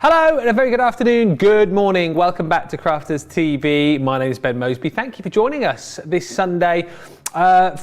Hello and a very good afternoon, good morning. Welcome back to Crafters TV. My name is Ben Moseby. Thank you for joining us this Sunday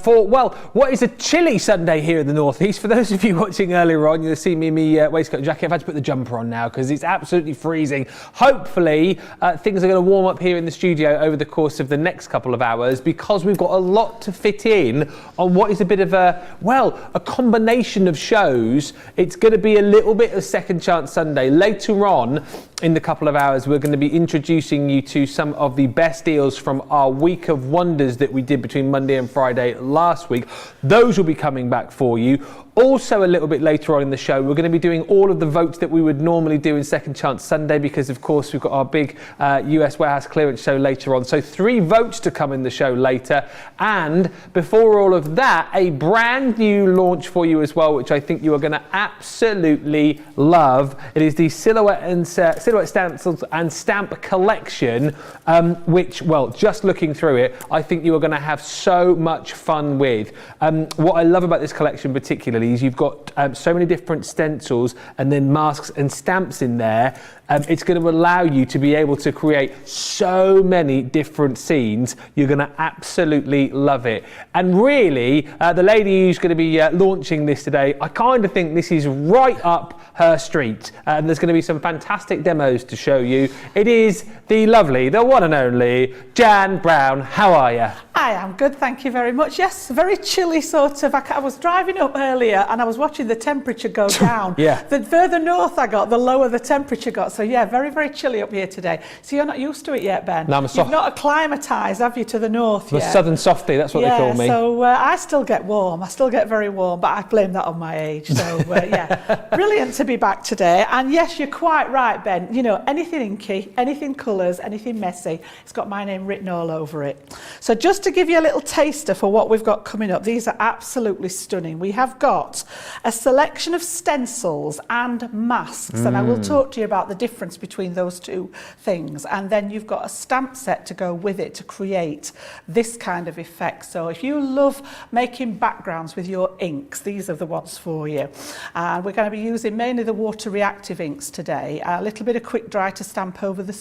for, well, what is a chilly Sunday here in the northeast. For those of you watching earlier on, you'll see me in my waistcoat and jacket. I've had to put the jumper on now because it's absolutely freezing. Hopefully things are going to warm up here in the studio over the course of the next couple of hours because we've got a lot to fit in on what is a bit of a, well, a combination of shows. It's going to be a little bit of Second Chance Sunday. Later on in the couple of hours, we're going to be introducing you to some of the best deals from our Week of Wonders that we did between Monday and Friday last week. Those will be coming back for you. Also, a little bit later on in the show, we're going to be doing all of the votes that we would normally do in Second Chance Sunday because, of course, we've got our big US warehouse clearance show later on. So 3 votes to come in the show later. And before all of that, a brand new launch for you as well, which I think you are going to absolutely love. It is the Silhouette Stencils and Stamp collection, which, well, just looking through it, I think you are going to have so much fun with. What I love about this collection particularly is you've got so many different stencils and then masks and stamps in there. It's going to allow you to be able to create so many different scenes. You're going to absolutely love it. And really, the lady who's going to be launching this today, I kind of think this is right up her street. And there's going to be some fantastic demos to show you. It is the lovely, the one and only Jan Brown. How are you? I am good, thank you very much. Yes, very chilly sort of. I was driving up earlier and I was watching the temperature go down. Yeah. The further north I got, the lower the temperature got. So yeah, very, very chilly up here today. So you're not used to it yet, Ben? No, You've not acclimatised, have you, to the north yet? The southern softie, that's what they call me. So I still get warm. I still get very warm, but I blame that on my age. So yeah, brilliant to be back today. And yes, you're quite right, Ben. You know, anything inky, anything colours, anything messy, it's got my name written all over it. So just to give you a little taster for what we've got coming up, these are absolutely stunning. We have got a selection of stencils and masks, and I will talk to you about the difference between those two things. And then you've got a stamp set to go with it to create this kind of effect. So if you love making backgrounds with your inks, these are the ones for you. And we're going to be using mainly the water reactive inks today, a little bit of quick dry to stamp over the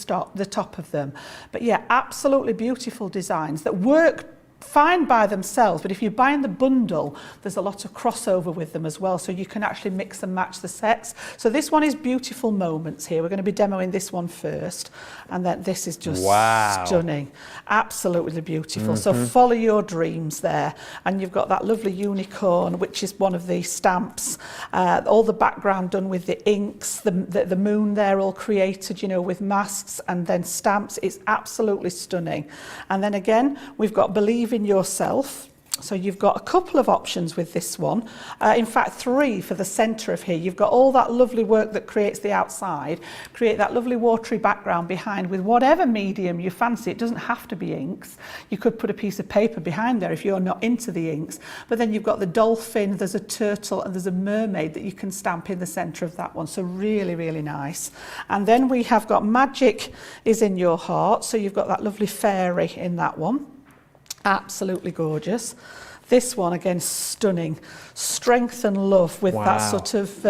top of them. But yeah, absolutely beautiful designs that work fine by themselves, but if you buy in the bundle, there's a lot of crossover with them as well, so you can actually mix and match the sets. So this one is Beautiful Moments here. We're going to be demoing this one first, and then this is just stunning, absolutely beautiful. So follow your dreams there, and you've got that lovely unicorn, which is one of the stamps, all the background done with the inks, the moon there all created, you know, with masks and then stamps. It's absolutely stunning. And then again, we've got Believe in Yourself. So you've got a couple of options with this one. In fact, 3 for the centre of here. You've got all that lovely work that creates the outside, create that lovely watery background behind with whatever medium you fancy. It doesn't have to be inks. You could put a piece of paper behind there if you're not into the inks. But then you've got the dolphin, there's a turtle, and there's a mermaid that you can stamp in the centre of that one. So really, really nice. And then we have got Magic is in Your Heart. So you've got that lovely fairy in that one. Absolutely gorgeous. This one again, stunning. Strength and Love with that sort of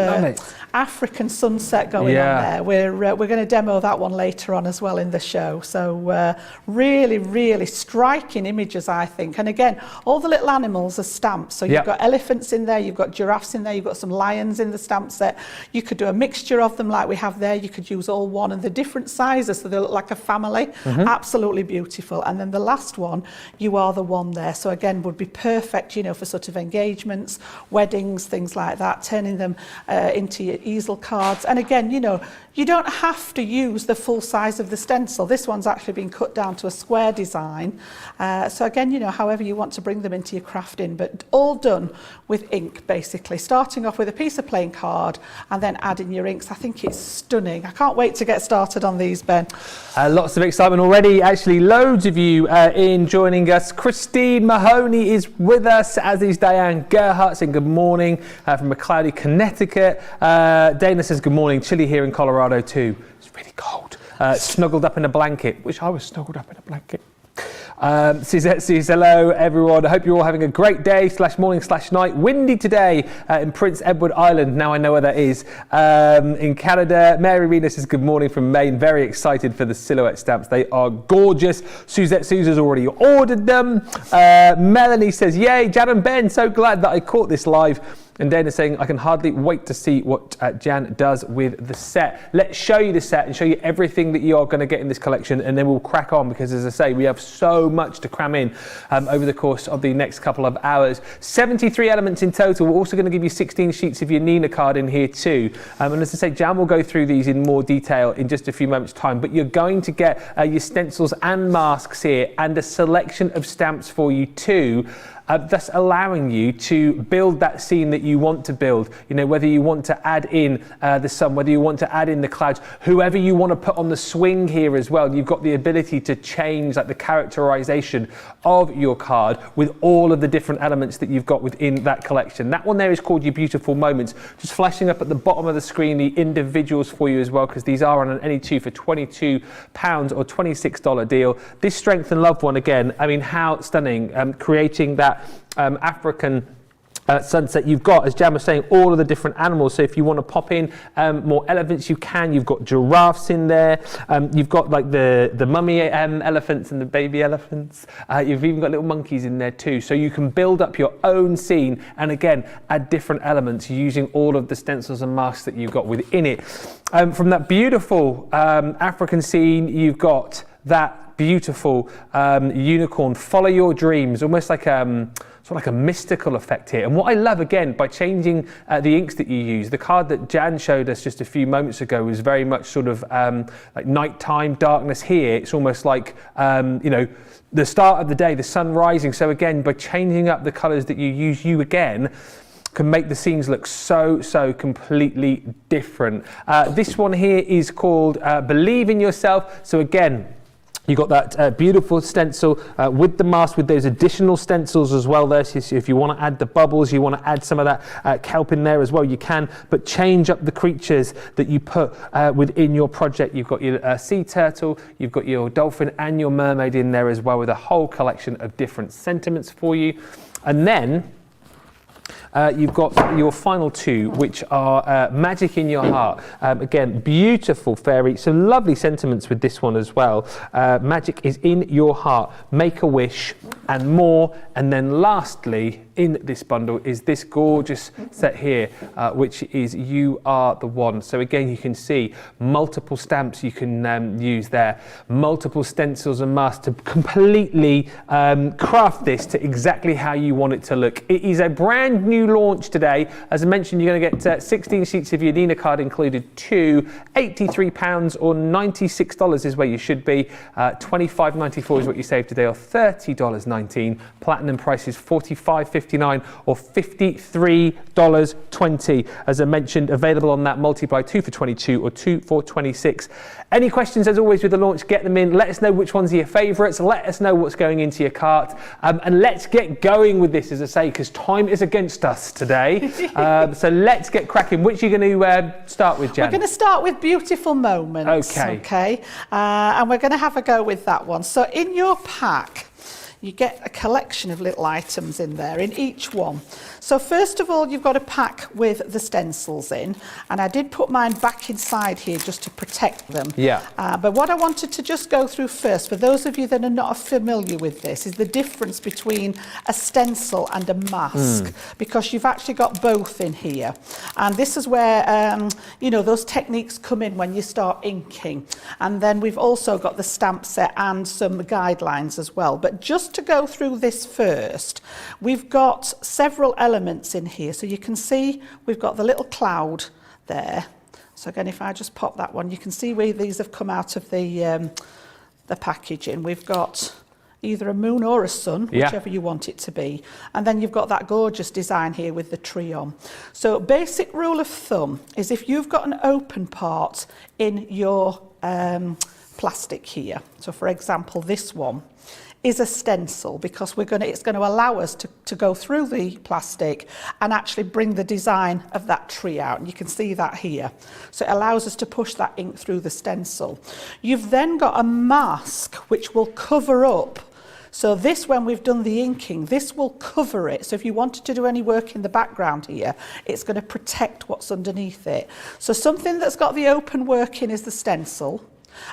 African sunset going on there. We're going to demo that one later on as well in the show. So really, really striking images, I think. And again, all the little animals are stamped. So you've got elephants in there, you've got giraffes in there, you've got some lions in the stamp set. You could do a mixture of them like we have there. You could use all one and the different sizes so they look like a family. Absolutely beautiful. And then the last one, You Are the One there. So again, would be perfect, you know, for sort of engagements, weddings, things like that, turning them into your easel cards. And again, you know, you don't have to use the full size of the stencil. This one's actually been cut down to a square design. So again, you know, however you want to bring them into your crafting, but all done with ink, basically. Starting off with a piece of plain card and then adding your inks. I think it's stunning. I can't wait to get started on these, Ben. Lots of excitement already. Actually, loads of you in joining us. Christine Mahoney is with us, as is Diane Gerhardt, saying good morning from a cloudy Connecticut. Dana says good morning. Chilly here in Colorado too. It's really cold. Snuggled up in a blanket. Wish I was snuggled up in a blanket. Suzette says, hello everyone, I hope you're all having a great day / morning / night. Windy today in Prince Edward Island, now I know where that is, in Canada. Mary Rena says good morning from Maine, very excited for the silhouette stamps, they are gorgeous. Suzette Sousa's already ordered them. Melanie says, yay, Jan and Ben, so glad that I caught this live. And Dana saying, I can hardly wait to see what Jan does with the set. Let's show you the set and show you everything that you are going to get in this collection, and then we'll crack on because, as I say, we have so much to cram in over the course of the next couple of hours. 73 elements in total. We're also going to give you 16 sheets of your Nina card in here too. And as I say, Jan will go through these in more detail in just a few moments' time, but you're going to get your stencils and masks here and a selection of stamps for you too. Thus allowing you to build that scene that you want to build. You know, whether you want to add in the sun, whether you want to add in the clouds, whoever you want to put on the swing here as well. You've got the ability to change like the characterization of your card with all of the different elements that you've got within that collection. That one there is called Your Beautiful Moments. Just flashing up at the bottom of the screen the individuals for you as well, because these are on an any two for £22 or $26 deal. This Strength and Love one, again, I mean, how stunning, creating that African sunset. You've got, as Jan was saying, all of the different animals. So if you want to pop in more elephants, you can. You've got giraffes in there. You've got like the mummy elephants and the baby elephants. You've even got little monkeys in there too. So you can build up your own scene and again add different elements using all of the stencils and masks that you've got within it. From that beautiful African scene, you've got that beautiful unicorn, follow your dreams, almost like sort of like a mystical effect here. And what I love, again, by changing the inks that you use, the card that Jan showed us just a few moments ago was very much sort of like nighttime darkness. Here it's almost like you know, the start of the day, the sun rising. So again, by changing up the colors that you use, you again can make the scenes look so completely different. This one here is called Believe in Yourself. So again, you got that beautiful stencil with the mask, with those additional stencils as well there. So if you want to add the bubbles, you want to add some of that kelp in there as well, you can, but change up the creatures that you put within your project. You've got your sea turtle, you've got your dolphin and your mermaid in there as well, with a whole collection of different sentiments for you. And then you've got your final two, which are Magic in Your Heart. Again, beautiful fairy, some lovely sentiments with this one as well. Magic is in your heart, make a wish, and more. And then lastly, in this bundle is this gorgeous set here, which is You Are the One. So again, you can see multiple stamps you can use there, multiple stencils and masks to completely craft this to exactly how you want it to look. It is a brand new launch today. As I mentioned, you're going to get 16 sheets of your Nina card included too. £83 or $96 is where you should be. $25.94 is what you save today, or $30.19. Platinum price is $45.59 or $53.20. As I mentioned, available on that multiply 2 for 22 or 2 for 26. Any questions, as always, with the launch, get them in. Let us know which ones are your favourites. Let us know what's going into your cart. And let's get going with this, as I say, because time is against us today. So let's get cracking. Which are you going to start with, Jan? We're going to start with Beautiful Moments. Okay. And we're going to have a go with that one. So in your pack, you get a collection of little items in there, in each one. So first of all, you've got a pack with the stencils in, and I did put mine back inside here just to protect them. Yeah. But what I wanted to just go through first, for those of you that are not familiar with this, is the difference between a stencil and a mask, because you've actually got both in here. And this is where, you know, those techniques come in when you start inking. And then we've also got the stamp set and some guidelines as well. But just to go through this first, we've got several elements in here. So you can see we've got the little cloud there. So again, if I just pop that one, you can see where these have come out of the packaging. We've got either a moon or a sun, whichever you want it to be. And then you've got that gorgeous design here with the tree on. So basic rule of thumb is if you've got an open part in your plastic here. So for example, this one is a stencil because it's going to allow us to go through the plastic and actually bring the design of that tree out. And you can see that here. So it allows us to push that ink through the stencil. You've then got a mask which will cover up. So this, when we've done the inking, this will cover it. So if you wanted to do any work in the background here, it's going to protect what's underneath it. So something that's got the open work in is the stencil.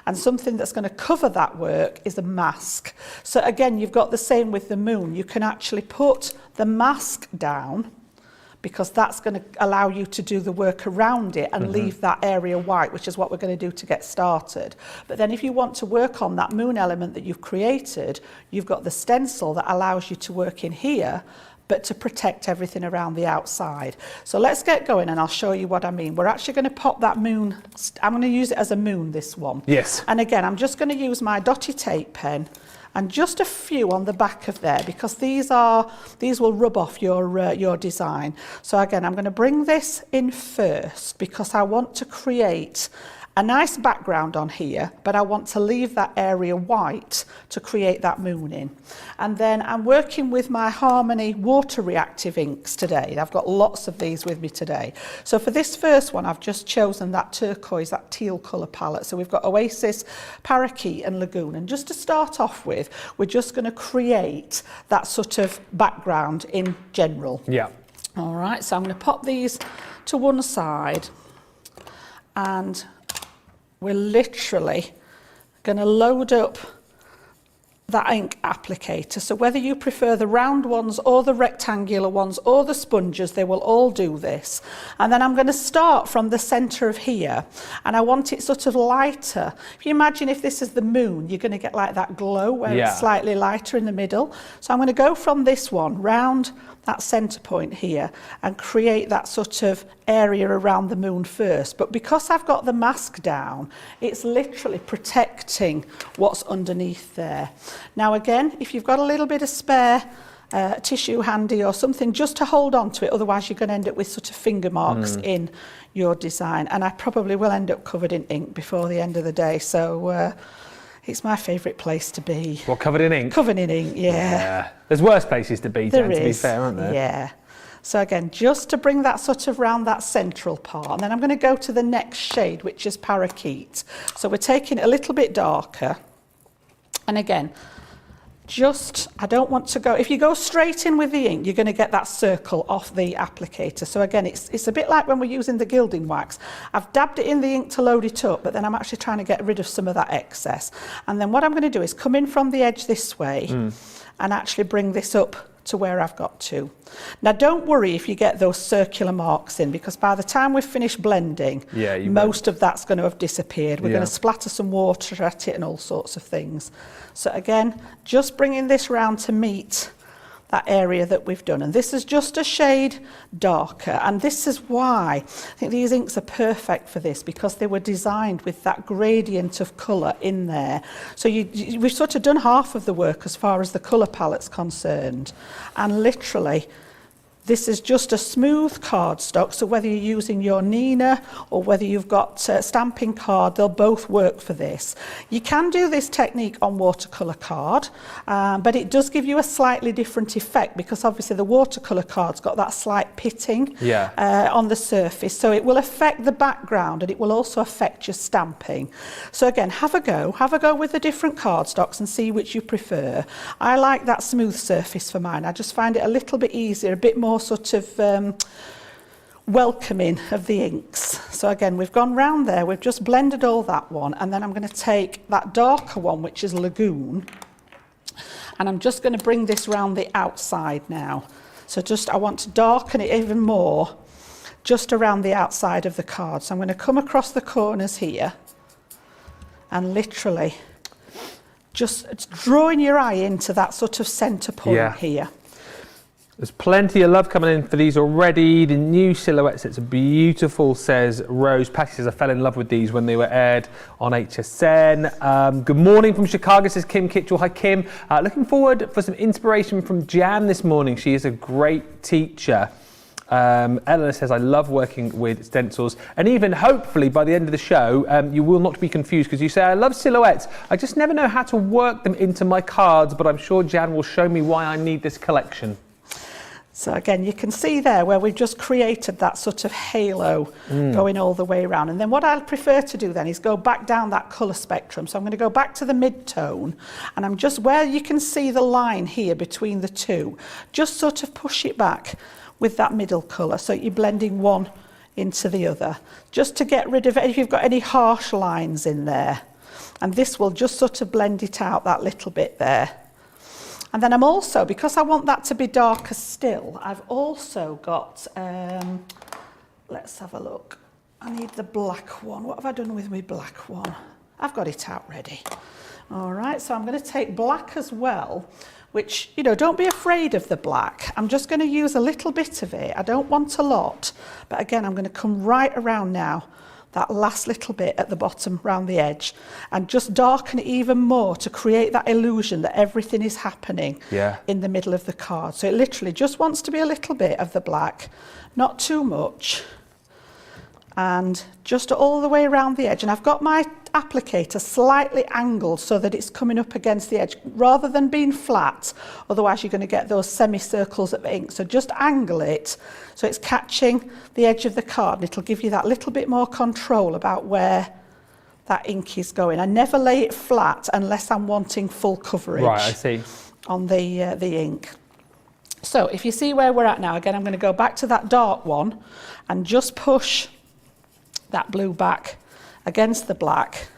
And something that's going to cover that work is a mask. So again, you've got the same with the moon. You can actually put the mask down because that's going to allow you to do the work around it and leave that area white, which is what we're going to do to get started. But then if you want to work on that moon element that you've created, you've got the stencil that allows you to work in here, but to protect everything around the outside. So let's get going and I'll show you what I mean. We're actually going to pop that moon, I'm going to use it as a moon, this one. Yes. And again, I'm just going to use my dotty tape pen and just a few on the back of there because these will rub off your design. So again, I'm going to bring this in first because I want to create a nice background on here, but I want to leave that area white to create that moon in. And then I'm working with my Harmony water reactive inks today. I've got lots of these with me today. So for this first one, I've just chosen that turquoise, that teal colour palette. So we've got Oasis, Parakeet and Lagoon. And just to start off with, we're just going to create that sort of background in general. Yeah. All right, so I'm going to pop these to one side and we're literally going to load up that ink applicator. So whether you prefer the round ones or the rectangular ones or the sponges, they will all do this. And then I'm going to start from the centre of here and I want it sort of lighter. If you imagine if this is the moon, you're going to get like that glow where it's slightly lighter in the middle. So I'm going to go from this one round that centre point here and create that sort of area around the moon first. But because I've got the mask down, it's literally protecting what's underneath there. Now again, if you've got a little bit of spare tissue handy or something just to hold on to it, otherwise you're going to end up with sort of finger marks in your design. And I probably will end up covered in ink before the end of the day. So it's my favourite place to be. Well, covered in ink? Covered in ink, yeah. There's worse places to be, Jan, to be fair, aren't there? Yeah. So again, just to bring that sort of round that central part. And then I'm going to go to the next shade, which is Parakeet. So we're taking it a little bit darker. And again, I don't want to go, if you go straight in with the ink, you're going to get that circle off the applicator. So again, it's a bit like when we're using the gilding wax. I've dabbed it in the ink to load it up, but then I'm actually trying to get rid of some of that excess. And then what I'm going to do is come in from the edge this way and actually bring this up to where I've got to. Now don't worry if you get those circular marks in, because by the time we've finished blending, most of that's going to have disappeared. We're going to splatter some water at it and all sorts of things. So again, just bringing this round to meet that area that we've done. And this is just a shade darker. And this is why I think these inks are perfect for this, because they were designed with that gradient of colour in there. So we've sort of done half of the work as far as the colour palette's concerned. And literally, this is just a smooth cardstock, so whether you're using your Nina or whether you've got stamping card, they'll both work for this. You can do this technique on watercolour card, but it does give you a slightly different effect, because obviously the watercolour card's got that slight pitting on the surface, so it will affect the background and it will also affect your stamping. So again, have a go with the different cardstocks and see which you prefer. I like that smooth surface for mine. I just find it a little bit easier, a bit more sort of welcoming of the inks. So again, we've gone round there, we've just blended all that one, and then I'm going to take that darker one, which is Lagoon, and I'm just going to bring this round the outside now. So I want to darken it even more just around the outside of the card. So I'm going to come across the corners here and literally just drawing your eye into that sort of centre point here. There's plenty of love coming in for these already. The new silhouette sets are beautiful, says Rose. Patty says, I fell in love with these when they were aired on HSN. Good morning from Chicago, says Kim Kitchell. Hi, Kim. Looking forward for some inspiration from Jan this morning. She is a great teacher. Eleanor says, I love working with stencils, and even hopefully by the end of the show, you will not be confused, because you say, I love silhouettes. I just never know how to work them into my cards, but I'm sure Jan will show me why I need this collection. So again, you can see there where we've just created that sort of halo going all the way around. And then what I prefer to do then is go back down that colour spectrum. So I'm going to go back to the mid-tone, and I'm just, where you can see the line here between the two, just sort of push it back with that middle colour, so you're blending one into the other, just to get rid of it if you've got any harsh lines in there. And this will just sort of blend it out that little bit there. And then I'm also, because I want that to be darker still, I've also got, let's have a look. I need the black one. What have I done with my black one? I've got it out ready. All right, so I'm going to take black as well, which, you know, don't be afraid of the black. I'm just going to use a little bit of it. I don't want a lot, but again, I'm going to come right around now, that last little bit at the bottom round the edge, and just darken it even more to create that illusion that everything is happening in the middle of the card. So it literally just wants to be a little bit of the black, not too much, and just all the way around the edge. And I've got my applicator slightly angled so that it's coming up against the edge rather than being flat, otherwise you're going to get those semicircles of ink. So just angle it so it's catching the edge of the card, and it'll give you that little bit more control about where that ink is going. I never lay it flat unless I'm wanting full coverage. Right, I see. On the ink. So if you see where we're at now, again, I'm going to go back to that dark one and just push that blue back against the black,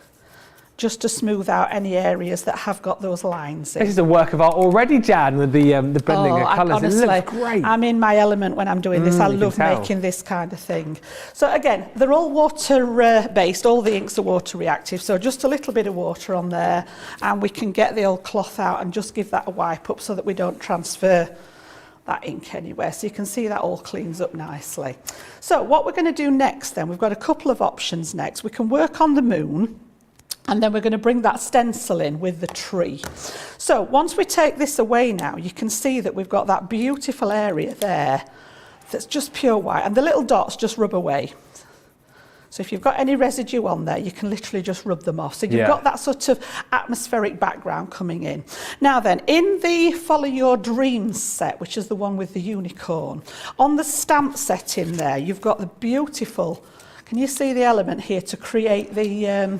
just to smooth out any areas that have got those lines in. This is a work of art already, Jan, with the blending of colours. Honestly, it looks great. I'm in my element when I'm doing this. I love making this kind of thing. So again, they're all water based, all the inks are water reactive, so just a little bit of water on there, and we can get the old cloth out and just give that a wipe up so that we don't transfer that ink anywhere. So you can see that all cleans up nicely. So what we're going to do next then, we've got a couple of options next. We can work on the moon, and then we're going to bring that stencil in with the tree. So once we take this away now, you can see that we've got that beautiful area there that's just pure white, and the little dots just rub away. So if you've got any residue on there, you can literally just rub them off. So you've got that sort of atmospheric background coming in. Now then, in the Follow Your Dreams set, which is the one with the unicorn, on the stamp set in there, you've got the beautiful, can you see the element here to create the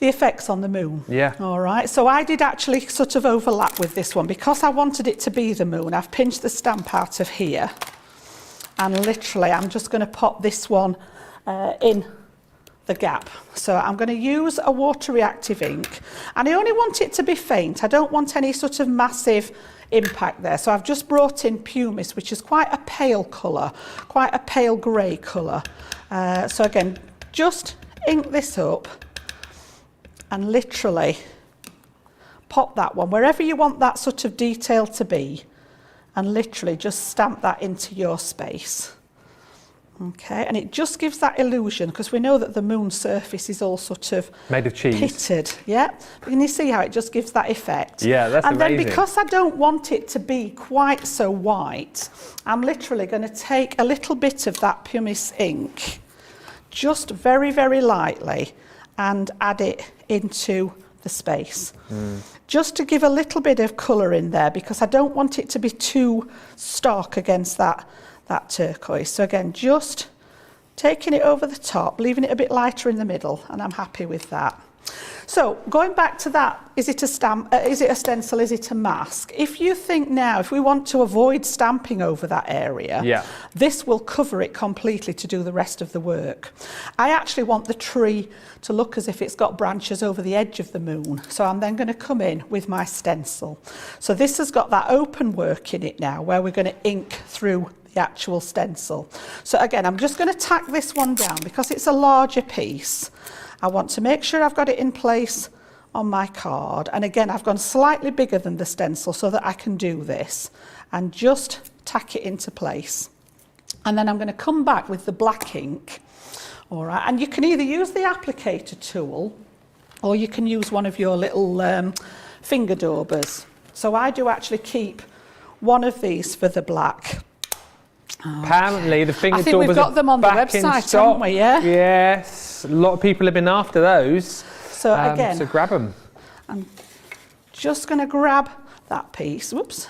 effects on the moon? Yeah. All right, so I did actually sort of overlap with this one because I wanted it to be the moon. I've pinched the stamp out of here, and literally I'm just going to pop this one in the gap. So I'm going to use a water reactive ink, and I only want it to be faint. I don't want any sort of massive impact there. So I've just brought in Pumice, which is quite a pale colour, quite a pale grey colour. So again, just ink this up and literally pop that one wherever you want that sort of detail to be, and literally just stamp that into your space. Okay, and it just gives that illusion, because we know that the moon surface is all sort of made of cheese, pitted, but can you see how it just gives that effect? Yeah, that's and amazing. Then because I don't want it to be quite so white, I'm literally going to take a little bit of that Pumice ink, just very, very lightly, and add it into the space, just to give a little bit of colour in there, because I don't want it to be too stark against that turquoise. So again, just taking it over the top, leaving it a bit lighter in the middle, and I'm happy with that. So going back to that, is it a stamp, is it a stencil, is it a mask? If you think now, if we want to avoid stamping over that area, this will cover it completely to do the rest of the work. I actually want the tree to look as if it's got branches over the edge of the moon. So I'm then going to come in with my stencil. So this has got that open work in it now, where we're going to ink through the actual stencil. So again, I'm just going to tack this one down because it's a larger piece. I want to make sure I've got it in place on my card, and again I've gone slightly bigger than the stencil so that I can do this, and just tack it into place. And then I'm going to come back with the black ink. All right, and you can either use the applicator tool, or you can use one of your little finger daubers. So I do actually keep one of these for the black, Apparently the finger I think daubers we've got them on the back in website, stock. haven't we? Yeah. Yes, a lot of people have been after those. So again, so grab them. I'm just going to grab that piece. Whoops.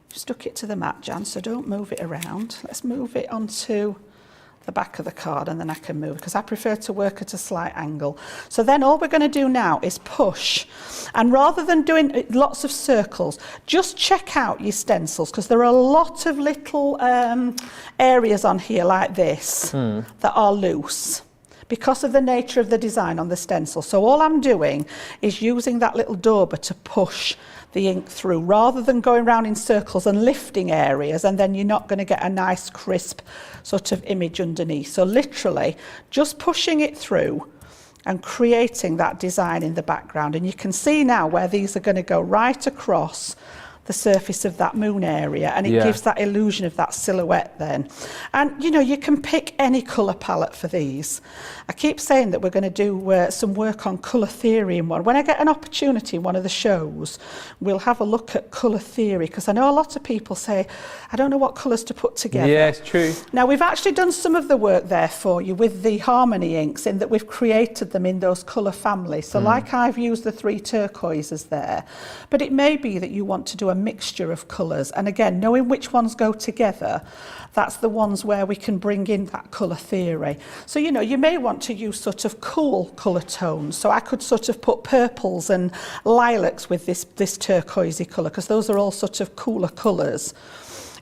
Stuck it to the mat, Jan, so don't move it around. Let's move it onto the back of the card and then I can move because I prefer to work at a slight angle. So then all we're going to do now is push, and rather than doing lots of circles, just check out your stencils because there are a lot of little areas on here like this that are loose because of the nature of the design on the stencil. So all I'm doing is using that little dauber to push the ink through rather than going around in circles and lifting areas, and then you're not going to get a nice crisp sort of image underneath. So literally just pushing it through and creating that design in the background, and you can see now where these are going to go right across the surface of that moon area, and it gives that illusion of that silhouette then. And you know, you can pick any colour palette for these. I keep saying that we're going to do some work on colour theory in one. When I get an opportunity in one of the shows, we'll have a look at colour theory, because I know a lot of people say, I don't know what colours to put together. Yeah, it's true. Now we've actually done some of the work there for you with the Harmony inks, in that we've created them in those colour families. So like I've used the 3 turquoises there, but it may be that you want to do a mixture of colours, and again, knowing which ones go together, that's the ones where we can bring in that colour theory. So you know, you may want to use sort of cool colour tones, so I could sort of put purples and lilacs with this turquoisey colour, because those are all sort of cooler colours.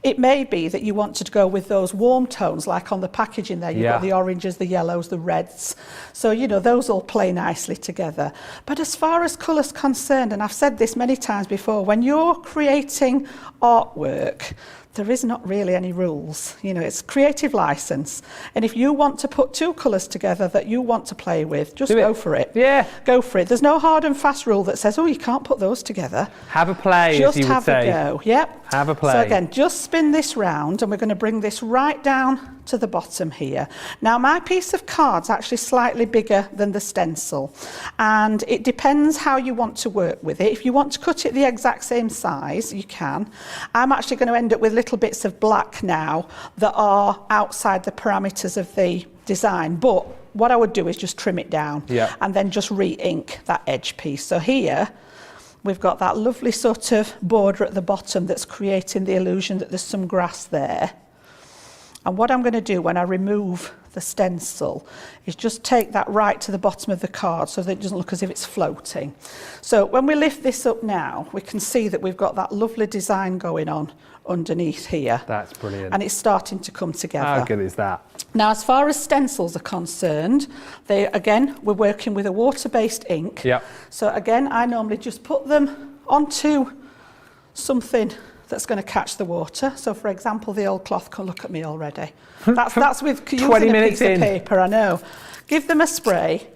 It may be that you want to go with those warm tones, like on the packaging there, you've got the oranges, the yellows, the reds. So, you know, those all play nicely together. But as far as colour's concerned, and I've said this many times before, when you're creating artwork, there is not really any rules. You know, it's creative license. And if you want to put 2 colours together that you want to play with, just go for it. Yeah. Go for it. There's no hard and fast rule that says, oh, you can't put those together. Have a play, just as you would say. Just have a go. Yep. Have a play. So again, just spin this round, and we're going to bring this right down to the bottom here. Now my piece of card's actually slightly bigger than the stencil, and it depends how you want to work with it. If you want to cut it the exact same size, you can. I'm actually going to end up with little bits of black now that are outside the parameters of the design, but what I would do is just trim it down and then just re-ink that edge piece. So here we've got that lovely sort of border at the bottom that's creating the illusion that there's some grass there. And what I'm going to do when I remove the stencil is just take that right to the bottom of the card so that it doesn't look as if it's floating. So when we lift this up now, we can see that we've got that lovely design going on underneath here. That's brilliant. And it's starting to come together. How good is that? Now, as far as stencils are concerned, we're working with a water-based ink. Yep. So again, I normally just put them onto something that's going to catch the water. So for example, the old cloth, look at me already. That's with using 20 a minutes piece in. of paper, I know. Give them a spray,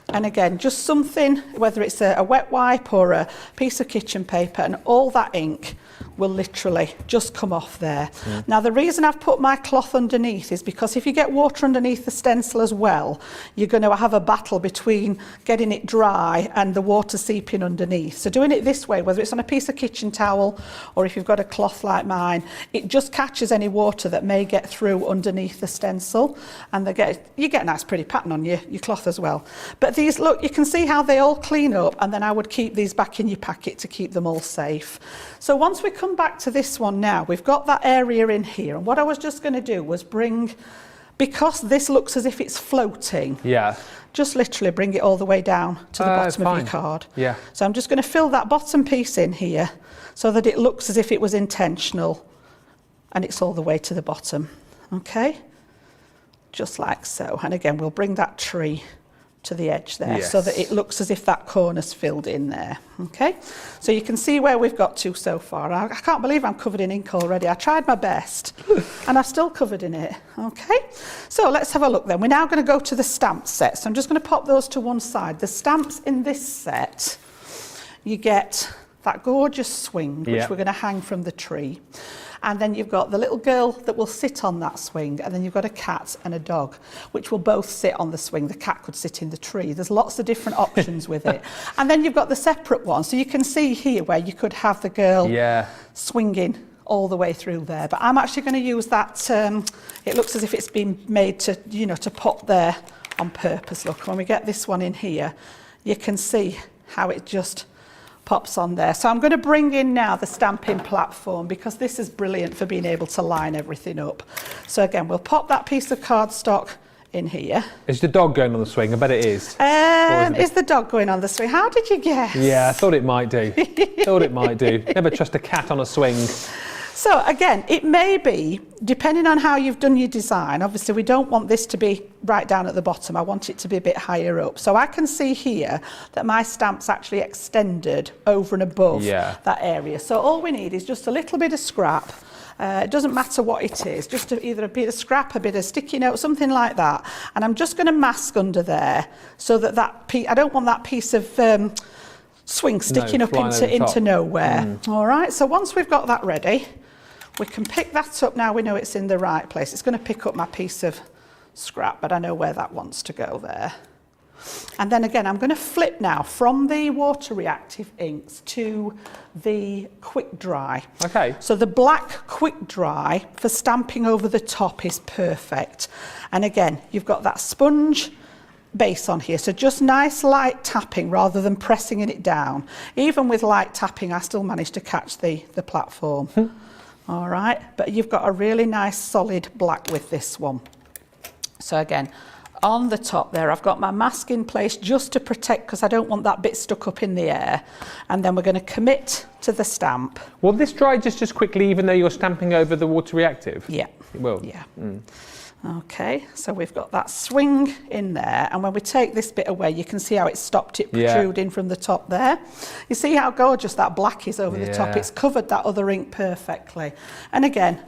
and again, just something, whether it's a wet wipe or a piece of kitchen paper, and all that ink will literally just come off there. Now the reason I've put my cloth underneath is because if you get water underneath the stencil as well, you're going to have a battle between getting it dry and the water seeping underneath. So doing it this way, whether it's on a piece of kitchen towel or if you've got a cloth like mine, it just catches any water that may get through underneath the stencil, and you get a nice pretty pattern on your cloth as well. But these, look, you can see how they all clean up, and then I would keep these back in your packet to keep them all safe. So once we come back to this one now, we've got that area in here, and what I was just going to do was because this looks as if it's floating, just literally bring it all the way down to the bottom of your card. So I'm just going to fill that bottom piece in here so that it looks as if it was intentional and it's all the way to the bottom. Okay, just like so. And again, we'll bring that tree to the edge there so that it looks as if that corner's filled in there. Okay, so you can see where we've got to so far. I can't believe I'm covered in ink already. I tried my best and I'm still covered in it. Okay, so let's have a look then. We're now going to go to the stamp set, so I'm just going to pop those to one side. The stamps in this set, you get that gorgeous swing which we're going to hang from the tree, and then you've got the little girl that will sit on that swing, and then you've got a cat and a dog which will both sit on the swing. The cat could sit in the tree. There's lots of different options with it. And then you've got the separate one, so you can see here where you could have the girl swinging all the way through there. But I'm actually going to use that, it looks as if it's been made to, to pop there on purpose. Look, when we get this one in here, you can see how it just pops on there. So I'm going to bring in now the stamping platform, because this is brilliant for being able to line everything up. So again, we'll pop that piece of cardstock in here. Is the dog going on the swing? I bet it is. Is the dog going on the swing? How did you guess? Yeah, I thought it might do. Thought it might do. Never trust a cat on a swing. So again, it may be, depending on how you've done your design, obviously we don't want this to be right down at the bottom. I want it to be a bit higher up. So I can see here that my stamp's actually extended over and above that area. So all we need is just a little bit of scrap. It doesn't matter what it is, just either a bit of scrap, a bit of sticky note, something like that. And I'm just going to mask under there so that I don't want that piece of swing sticking up into nowhere. All right, so once we've got that ready, we can pick that up. Now we know it's in the right place. It's going to pick up my piece of scrap, but I know where that wants to go there. And then again, I'm going to flip now from the water reactive inks to the quick dry. Okay. So the black quick dry for stamping over the top is perfect. And again, you've got that sponge base on here, so just nice light tapping rather than pressing it down. Even with light tapping, I still managed to catch the platform. All right, but you've got a really nice solid black with this one. So again, on the top there, I've got my mask in place just to protect, because I don't want that bit stuck up in the air. And then we're going to commit to the stamp. Will this dry just quickly, even though you're stamping over the water reactive? Yeah. It will? Yeah. Okay, so we've got that swing in there, and when we take this bit away, you can see how it stopped it protruding from the top there. You see how gorgeous that black is over the top? It's covered that other ink perfectly. And again,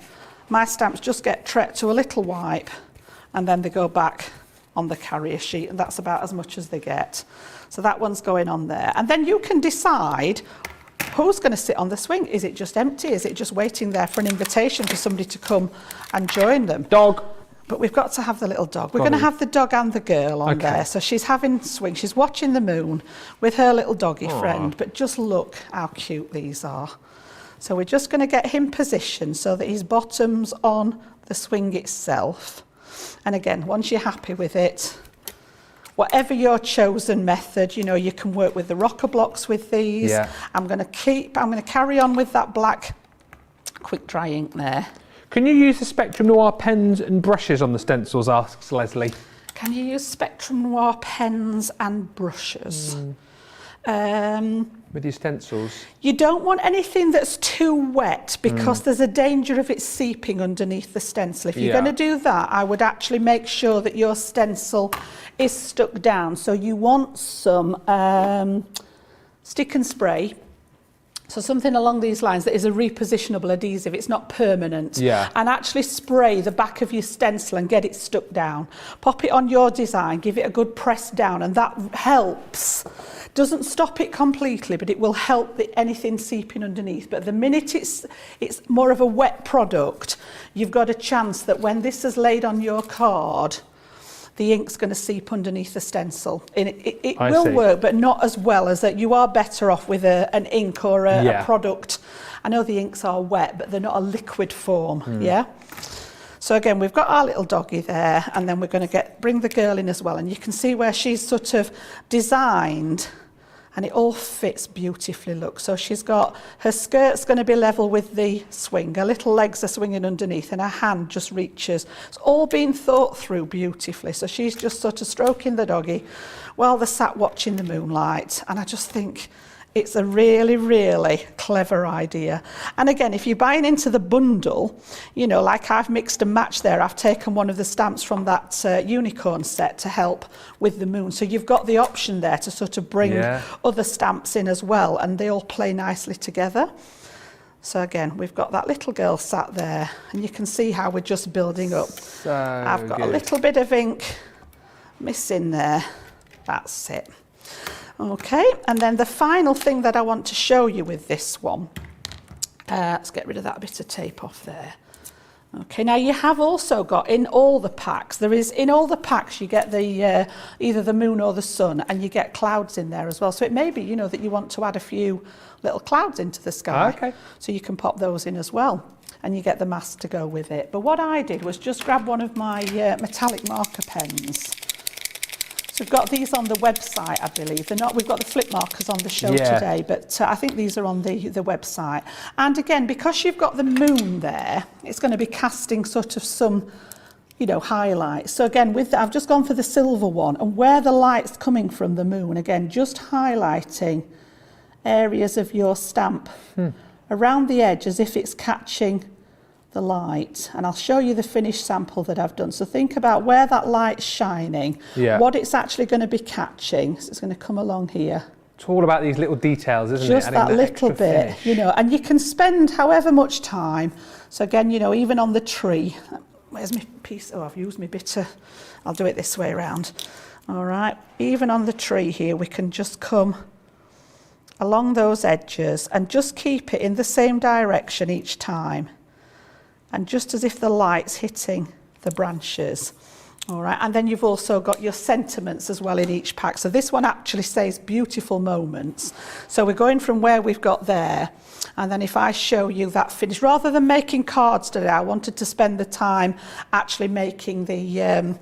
my stamps just get treated to a little wipe, and then they go back on the carrier sheet, and that's about as much as they get. So that one's going on there. And then you can decide who's going to sit on the swing. Is it just empty? Is it just waiting there for an invitation for somebody to come and join them? Dog. But we've got to have the little dog. We're going to have the dog and the girl on there. So she's having swing. She's watching the moon with her little doggy friend. But just look how cute these are. So we're just going to get him positioned so that his bottom's on the swing itself. And again, once you're happy with it, whatever your chosen method, you can work with the rocker blocks with these. I'm going to carry on with that black quick dry ink there. Can you use the Spectrum Noir pens and brushes on the stencils, asks Leslie. Can you use Spectrum Noir pens and brushes? With your stencils? You don't want anything that's too wet, because there's a danger of it seeping underneath the stencil. If you're going to do that, I would actually make sure that your stencil is stuck down. So you want some stick and spray. So something along these lines that is a repositionable adhesive. It's not permanent. And actually spray the back of your stencil and get it stuck down. Pop it on your design, give it a good press down, and that helps. Doesn't stop it completely, but it will help anything seeping underneath. But the minute it's more of a wet product, you've got a chance that when this is laid on your card, the ink's going to seep underneath the stencil. And it will work, but not as well as that. You are better off with an ink or a product. I know the inks are wet, but they're not a liquid form. So again, we've got our little doggy there, and then we're going to bring the girl in as well. And you can see where she's sort of designed, and it all fits beautifully, look. So she's got, her skirt's going to be level with the swing, her little legs are swinging underneath, and her hand just reaches. It's all been thought through beautifully. So she's just sort of stroking the doggy while they're sat watching the moonlight. And I just think it's a really, really clever idea. And again, if you're buying into the bundle, like I've mixed and matched there, I've taken one of the stamps from that unicorn set to help with the moon. So you've got the option there to sort of bring other stamps in as well, and they all play nicely together. So again, we've got that little girl sat there, and you can see how we're just building up. I've got a little bit of ink missing there. That's it. Okay, and then the final thing that I want to show you with this one, let's get rid of that bit of tape off there. Okay, now you have also got in all the packs, you get the either the moon or the sun, and you get clouds in there as well. So it may be, that you want to add a few little clouds into the sky. Okay. So you can pop those in as well, and you get the mask to go with it. But what I did was just grab one of my metallic marker pens. So we've got these on the website, I believe. They're not. We've got the flip markers on the show today, but I think these are on the website. And again, because you've got the moon there, it's going to be casting sort of some, highlights. So again, I've just gone for the silver one, and where the light's coming from the moon, again, just highlighting areas of your stamp around the edge as if it's catching the light. And I'll show you the finished sample that I've done. So think about where that light's shining, what it's actually going to be catching. So it's going to come along here. It's all about these little details, isn't it? Just that little bit, and you can spend however much time. So again, even on the tree. Where's my piece? Oh, I've used my bitter. I'll do it this way around. All right. Even on the tree here, we can just come along those edges and just keep it in the same direction each time. And just as if the light's hitting the branches. All right, and then you've also got your sentiments as well in each pack. So this one actually says beautiful moments. So we're going from where we've got there, and then if I show you that finish, rather than making cards today, I wanted to spend the time actually making the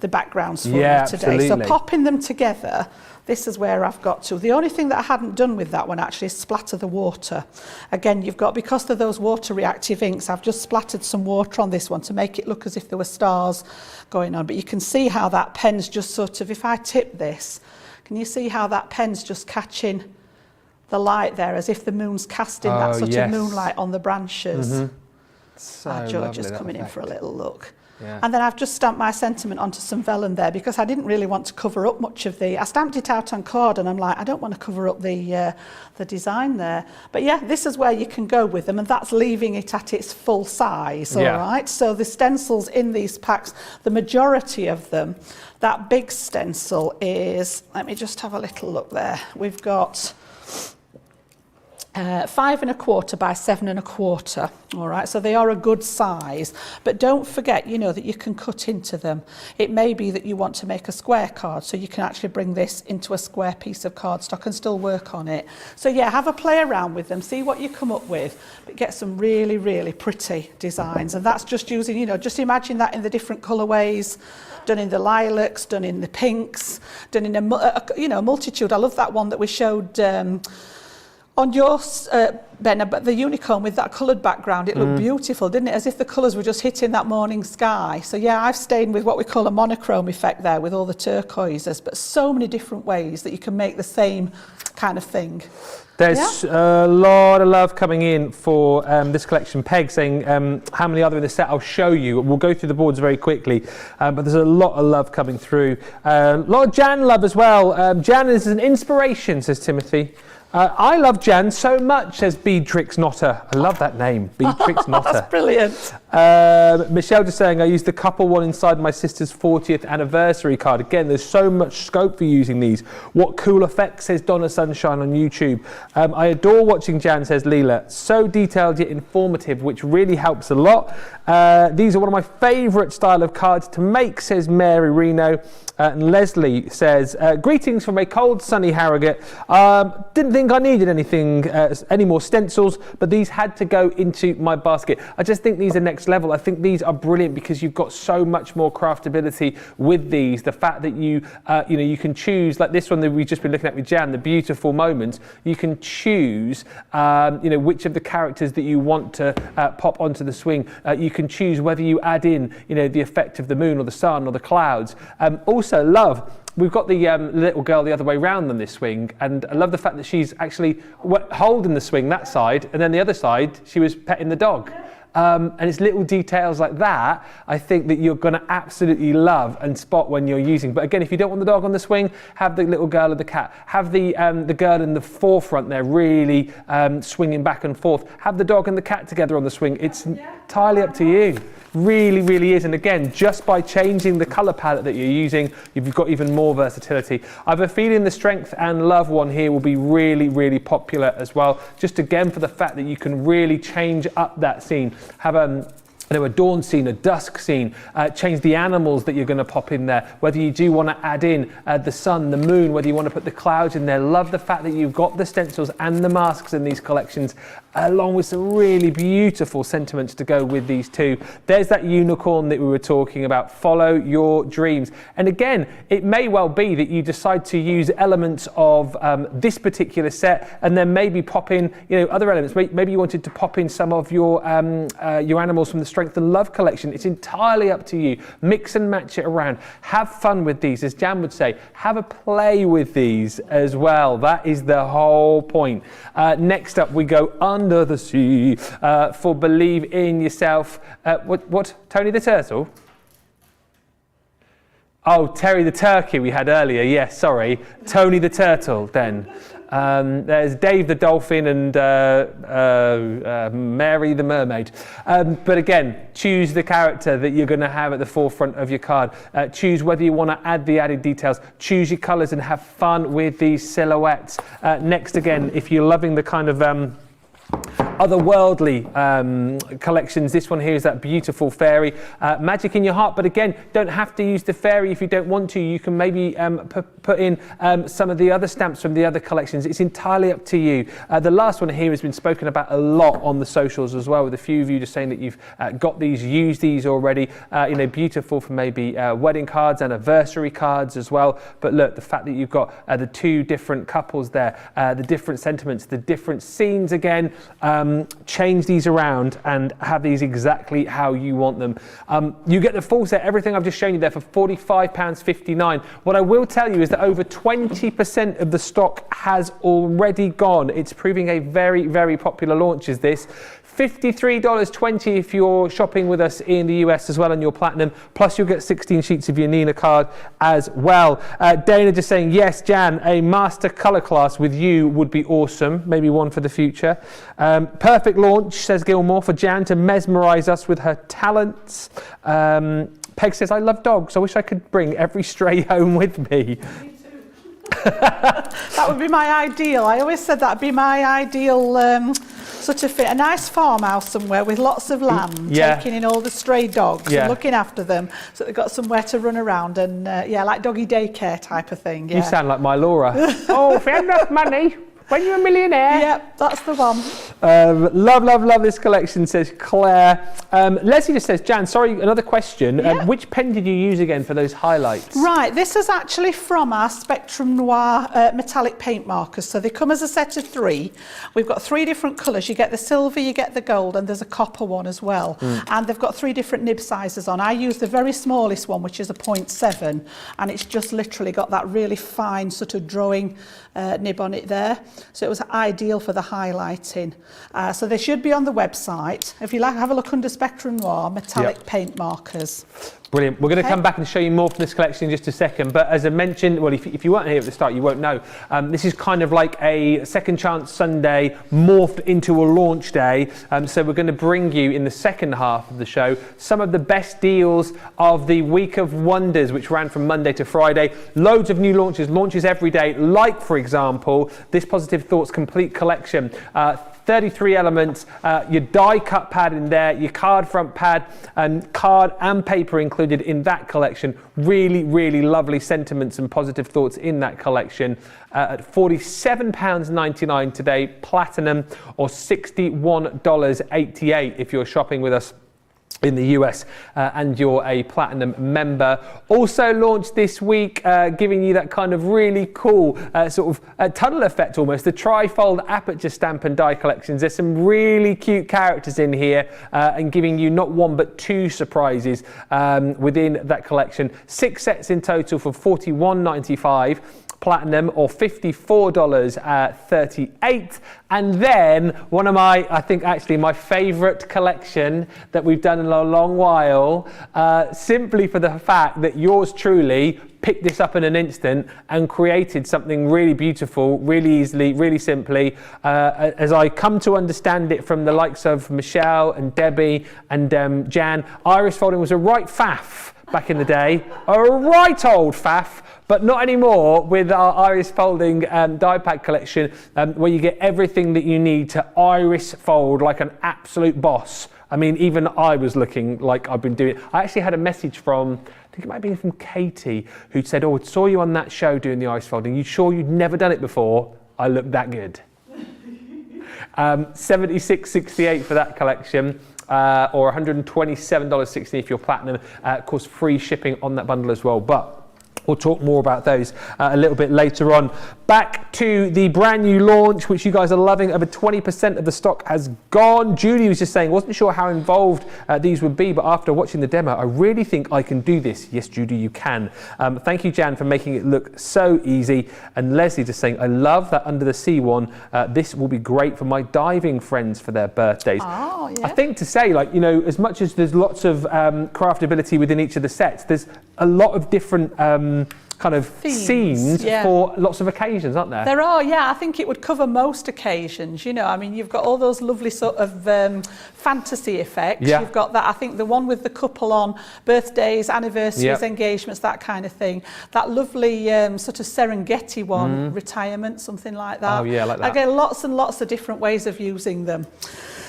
backgrounds for you today. Absolutely. So popping them together, this is where I've got to. The only thing that I hadn't done with that one actually is splatter the water. Again, you've got, because of those water reactive inks, I've just splattered some water on this one to make it look as if there were stars going on. But you can see how that pen's just sort of, if I tip this, can you see how that pen's just catching the light there as if the moon's casting that sort of moonlight on the branches? So George is coming in for a little look. Yeah. And then I've just stamped my sentiment onto some vellum there because I didn't really want to cover up much of I stamped it out on card, and I'm like, I don't want to cover up the design there. But yeah, this is where you can go with them, and that's leaving it at its full size, all right? So the stencils in these packs, the majority of them, that big stencil is, let me just have a little look there. We've got 5 1/4 by 7 1/4. All right, so they are a good size, but don't forget, that you can cut into them. It may be that you want to make a square card, so you can actually bring this into a square piece of cardstock and still work on it. So yeah, have a play around with them, see what you come up with, but get some really, really pretty designs. And that's just using, just imagine that in the different colorways, done in the lilacs, done in the pinks, done in a multitude. I love that one that we showed on yours, Ben, but the unicorn with that coloured background, it looked beautiful, didn't it? As if the colours were just hitting that morning sky. So yeah, I've stayed with what we call a monochrome effect there with all the turquoises, but so many different ways that you can make the same kind of thing. There's a lot of love coming in for this collection. Peg saying, how many other in the set? I'll show you. We'll go through the boards very quickly, but there's a lot of love coming through. A lot of Jan love as well. Jan is an inspiration, says Timothy. I love Jan so much, says Beatrix Notter. I love that name, Beatrix Notter. That's brilliant. Michelle just saying, I used the couple one inside my sister's 40th anniversary card. Again, there's so much scope for using these. What cool effects, says Donna Sunshine on YouTube. I adore watching Jan, says Leela. So detailed yet informative, which really helps a lot. These are one of my favourite style of cards to make, says Mary Reno. And Leslie says, greetings from a cold, sunny Harrogate. Didn't think I needed any more stencils, but these had to go into my basket. I just think these are next level. I think these are brilliant because you've got so much more craftability with these. The fact that you can choose, like this one that we've just been looking at with Jan, the beautiful moments. You can choose, which of the characters that you want to pop onto the swing. You can choose whether you add in, the effect of the moon or the sun or the clouds. Also love, we've got the little girl the other way round on this swing, and I love the fact that she's actually holding the swing that side, and then the other side she was petting the dog. And it's little details like that, I think, that you're going to absolutely love and spot when you're using. But again, if you don't want the dog on the swing, have the little girl or the cat. Have the girl in the forefront there really swinging back and forth. Have the dog and the cat together on the swing. It's entirely up to you. Really, really is. And again, just by changing the colour palette that you're using, you've got even more versatility. I have a feeling the Strength and Love one here will be really, really popular as well. Just again, for the fact that you can really change up that scene. Have a dawn scene, a dusk scene, change the animals that you're going to pop in there, whether you do want to add in the sun, the moon, whether you want to put the clouds in there. Love the fact that you've got the stencils and the masks in these collections, along with some really beautiful sentiments to go with these too. There's that unicorn that we were talking about. Follow your dreams. And again, it may well be that you decide to use elements of this particular set and then maybe pop in, other elements. Maybe you wanted to pop in some of your animals from the Strength and Love collection. It's entirely up to you. Mix and match it around. Have fun with these. As Jan would say, have a play with these as well. That is the whole point. Next up, we go Under the Sea for Believe in Yourself. What? Tony the Turtle? Oh, Terry the Turkey we had earlier. Yes, sorry. Tony the Turtle then. There's Dave the Dolphin and Mary the Mermaid. But again, choose the character that you're going to have at the forefront of your card. Choose whether you want to add the added details. Choose your colours and have fun with these silhouettes. Next, again, if you're loving the kind of otherworldly collections, this one here is that beautiful fairy, magic in your heart. But again, don't have to use the fairy if you don't want to. You can maybe put in some of the other stamps from the other collections. It's entirely up to you. The last one here has been spoken about a lot on the socials as well, with a few of you just saying that you've got these, used these already. Beautiful for maybe wedding cards, anniversary cards as well. But look, the fact that you've got the two different couples there, the different sentiments, the different scenes again. Change these around and have these exactly how you want them. You get the full set, everything I've just shown you there, for £45.59. What I will tell you is that over 20% of the stock has already gone. It's proving a very, very popular launch, is this. $53.20 if you're shopping with us in the US as well on your platinum, plus you'll get 16 sheets of your Nina card as well. Dana just saying, yes, Jan, a master colour class with you would be awesome, maybe one for the future. Perfect launch, says Gilmore, for Jan to mesmerise us with her talents. Peg says, I love dogs, I wish I could bring every stray home with me. That would be my ideal. I always said that'd be my ideal sort of fit. A nice farmhouse somewhere with lots of land, taking in all the stray dogs and looking after them so they've got somewhere to run around and, like doggy daycare type of thing. Yeah. You sound like my Laura. Oh, if you have enough money, when you're a millionaire. Yep, that's the one. Love this collection, says Claire. Leslie just says, Jan, sorry, another question. Which pen did you use again for those highlights? Right, this is actually from our Spectrum Noir metallic paint markers. So they come as a set of 3. We've got 3 different colours. You get the silver, you get the gold, and there's a copper one as well. And they've got 3 different nib sizes on. I use the very smallest one, which is a 0.7, and it's just literally got that really fine sort of drawing nib on it there. So it was ideal for the highlighting. So they should be on the website. If you like, have a look under Spectrum Noir metallic paint markers. Brilliant. We're going to come back and show you more from this collection in just a second. But as I mentioned, well, if you weren't here at the start, you won't know. This is kind of like a second chance Sunday morphed into a launch day. So we're going to bring you in the second half of the show some of the best deals of the Week of Wonders, which ran from Monday to Friday. Loads of new launches every day. Like, for example, this Positive Thoughts Complete Collection. 33 elements, your die cut pad in there, your card front pad, card and paper included in that collection. Really, really lovely sentiments and positive thoughts in that collection. At £47.99 today, platinum, or $61.88 if you're shopping with us in the US and you're a platinum member. Also launched this week, giving you that kind of really cool sort of tunnel effect almost, the trifold aperture stamp and die collections. There's some really cute characters in here and giving you not 1 but 2 surprises within that collection. 6 sets in total for $41.95. Platinum, or $54.38. And then one of my, I think actually my favourite collection that we've done in a long while, simply for the fact that yours truly picked this up in an instant and created something really beautiful, really easily, really simply. As I come to understand it from the likes of Michelle and Debbie and Jan, iris folding was a right faff back in the day, a right old faff. But not anymore with our iris folding die pack collection, where you get everything that you need to iris fold like an absolute boss I mean, even I was looking like I've been doing. I actually had a message from, I think it might have been from Katie, who said, "Oh, I saw you on that show doing the ice folding. You sure you'd never done it before? I look that good." 76.68 for that collection. Or $127.60 if you're platinum. Of course, free shipping on that bundle as well. But we'll talk more about those a little bit later on. Back to the brand new launch, which you guys are loving. Over 20% of the stock has gone. Judy was just saying, wasn't sure how involved these would be, but after watching the demo, I really think I can do this. Yes, Judy, you can. Thank you, Jan, for making it look so easy. And Leslie just saying, I love that under the sea one. This will be great for my diving friends for their birthdays. Oh, yeah. I think to say, like, you know, as much as there's lots of craftability within each of the sets, there's a lot of different kind of scenes for lots of occasions, aren't there? There are, yeah. I think it would cover most occasions. You know, I mean, you've got all those lovely sort of fantasy effects. Yeah. You've got that, I think the one with the couple on birthdays, anniversaries, engagements, that kind of thing. That lovely sort of Serengeti one, retirement, something like that. Oh, yeah, like that. Again, lots and lots of different ways of using them.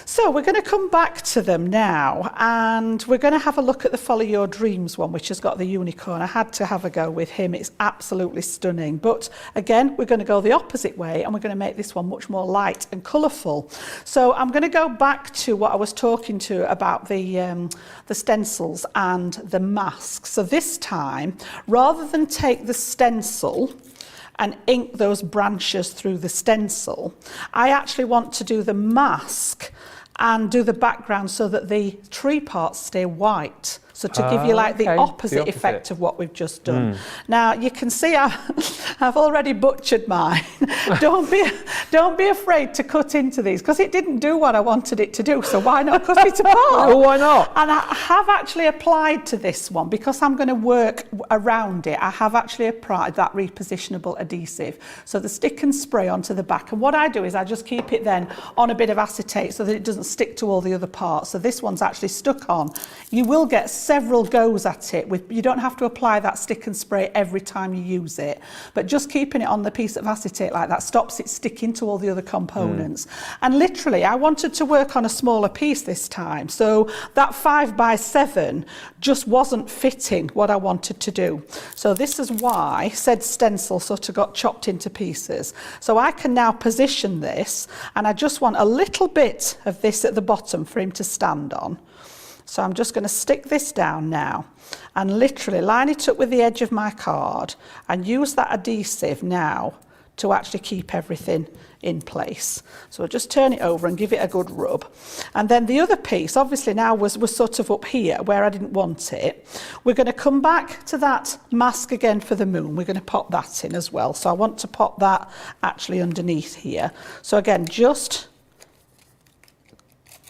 So we're going to come back to them now, and we're going to have a look at the Follow Your Dreams one, which has got the unicorn. I had to have a go with him. It's absolutely stunning. But again, we're going to go the opposite way, and we're going to make this one much more light and colourful. So I'm going to go back to what I was talking to about the stencils and the masks. So this time, rather than take the stencil and ink those branches through the stencil, I actually want to do the mask and do the background so that the tree parts stay white. So to give you like the opposite effect of what we've just done. Now you can see I've already butchered mine. Don't be afraid to cut into these, because it didn't do what I wanted it to do. So why not cut it apart? Well, why not? And I have actually applied to this one, because I'm going to work around it. I have actually applied that repositionable adhesive. So the stick and spray onto the back. And what I do is I just keep it then on a bit of acetate so that it doesn't stick to all the other parts. So this one's actually stuck on. You will get several goes at it. You don't have to apply that stick and spray every time you use it, but just keeping it on the piece of acetate like that stops it sticking to all the other components. And literally, I wanted to work on a smaller piece this time, so that 5x7 just wasn't fitting what I wanted to do. So this is why said stencil sort of got chopped into pieces. So I can now position this, and I just want a little bit of this at the bottom for him to stand on. So I'm just going to stick this down now and literally line it up with the edge of my card and use that adhesive now to actually keep everything in place. So I'll just turn it over and give it a good rub. And then the other piece obviously now was sort of up here where I didn't want it. We're going to come back to that mask again for the moon. We're going to pop that in as well. So I want to pop that actually underneath here. So again, just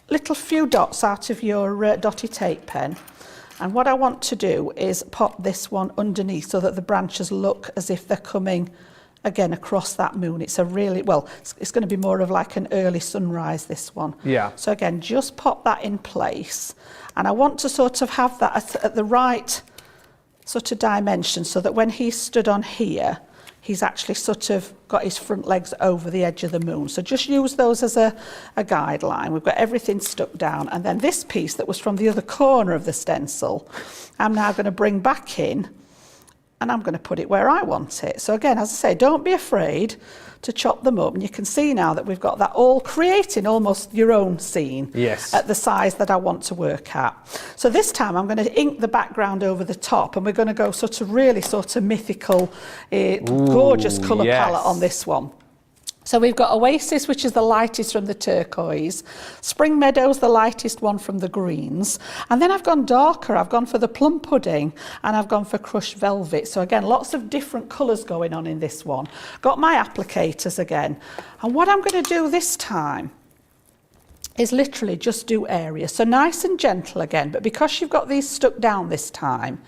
little few dots out of your dotty tape pen, and what I want to do is pop this one underneath so that the branches look as if they're coming again across that moon. It's a really, well, it's going to be more of like an early sunrise, this one. Yeah. So again, just pop that in place, and I want to sort of have that at the right sort of dimension so that when he stood on here, he's actually sort of got his front legs over the edge of the moon. So just use those as a guideline. We've got everything stuck down. And then this piece that was from the other corner of the stencil, I'm now going to bring back in, and I'm going to put it where I want it. So again, as I say, don't be afraid to chop them up. And you can see now that we've got that all creating almost your own scene at the size that I want to work at. So this time I'm going to ink the background over the top, and we're going to go sort of really sort of mythical, gorgeous colour palette on this one. So we've got Oasis, which is the lightest from the turquoise, Spring Meadows, the lightest one from the greens, and then I've gone darker. I've gone for the plum pudding, and I've gone for crushed velvet. So again, lots of different colours going on in this one. Got my applicators again, and what I'm going to do this time is literally just do areas. So nice and gentle again, but because you've got these stuck down this time,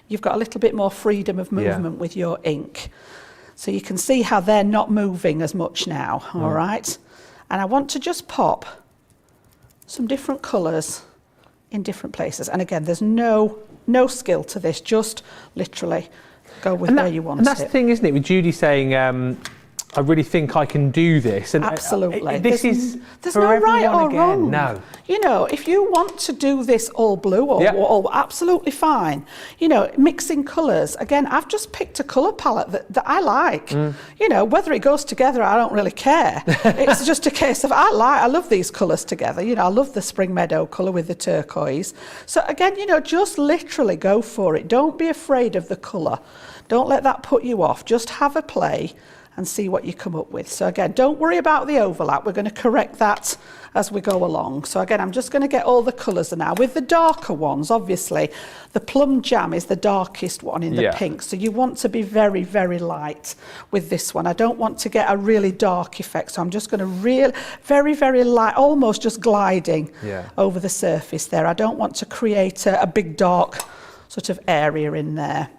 you've got a little bit more freedom of movement with your ink. So you can see how they're not moving as much now, all right? And I want to just pop some different colours in different places. And again, there's no skill to this, just literally go with where you want it. And that's the thing, isn't it, with Judy saying, I really think I can do this. And Absolutely. There's no right or wrong. No. You know, if you want to do this all blue or absolutely fine. You know, mixing colours. Again, I've just picked a colour palette that I like. You know, whether it goes together, I don't really care. It's just a case of I love these colours together. You know, I love the Spring Meadow colour with the turquoise. So again, you know, just literally go for it. Don't be afraid of the colour. Don't let that put you off. Just have a play and see what you come up with. So again, don't worry about the overlap. We're going to correct that as we go along. So again, I'm just going to get all the colours now. With the darker ones, obviously, the plum jam is the darkest one in the pink. So you want to be very, very light with this one. I don't want to get a really dark effect. So I'm just going to very, very light, almost just gliding over the surface there. I don't want to create a big dark sort of area in there.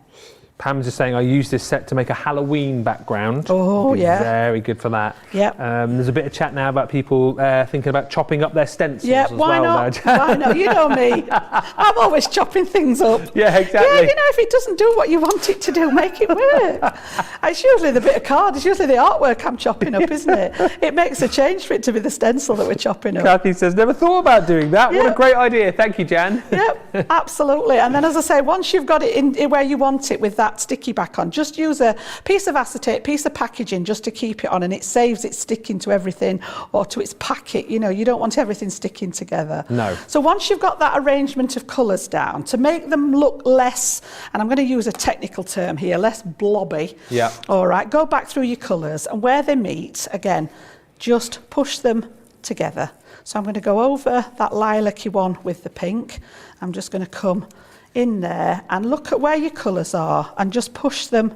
Pam's just saying I use this set to make a Halloween background. Oh, yeah. Very good for that. Yep. There's a bit of chat now about people thinking about chopping up their stencils as why well. Not? Why not? You know me. I'm always chopping things up. Yeah, exactly. Yeah, you know, if it doesn't do what you want it to do, make it work. It's usually the bit of card, it's usually the artwork I'm chopping up, isn't it? It makes a change for it to be the stencil that we're chopping up. Kathy says, never thought about doing that. Yep. What a great idea. Thank you, Jan. Yep, absolutely. And then, as I say, once you've got it in where you want it with that sticky back on, just use a piece of acetate, piece of packaging just to keep it on, and it saves it sticking to everything or to its packet. You know, you don't want everything sticking together. No. So once you've got that arrangement of colours down, to make them look less, and I'm going to use a technical term here, less blobby. Yeah. All right, go back through your colours, and where they meet, again, just push them together. So I'm going to go over that lilac-y one with the pink. I'm just going to come in there and look at where your colours are and just push them.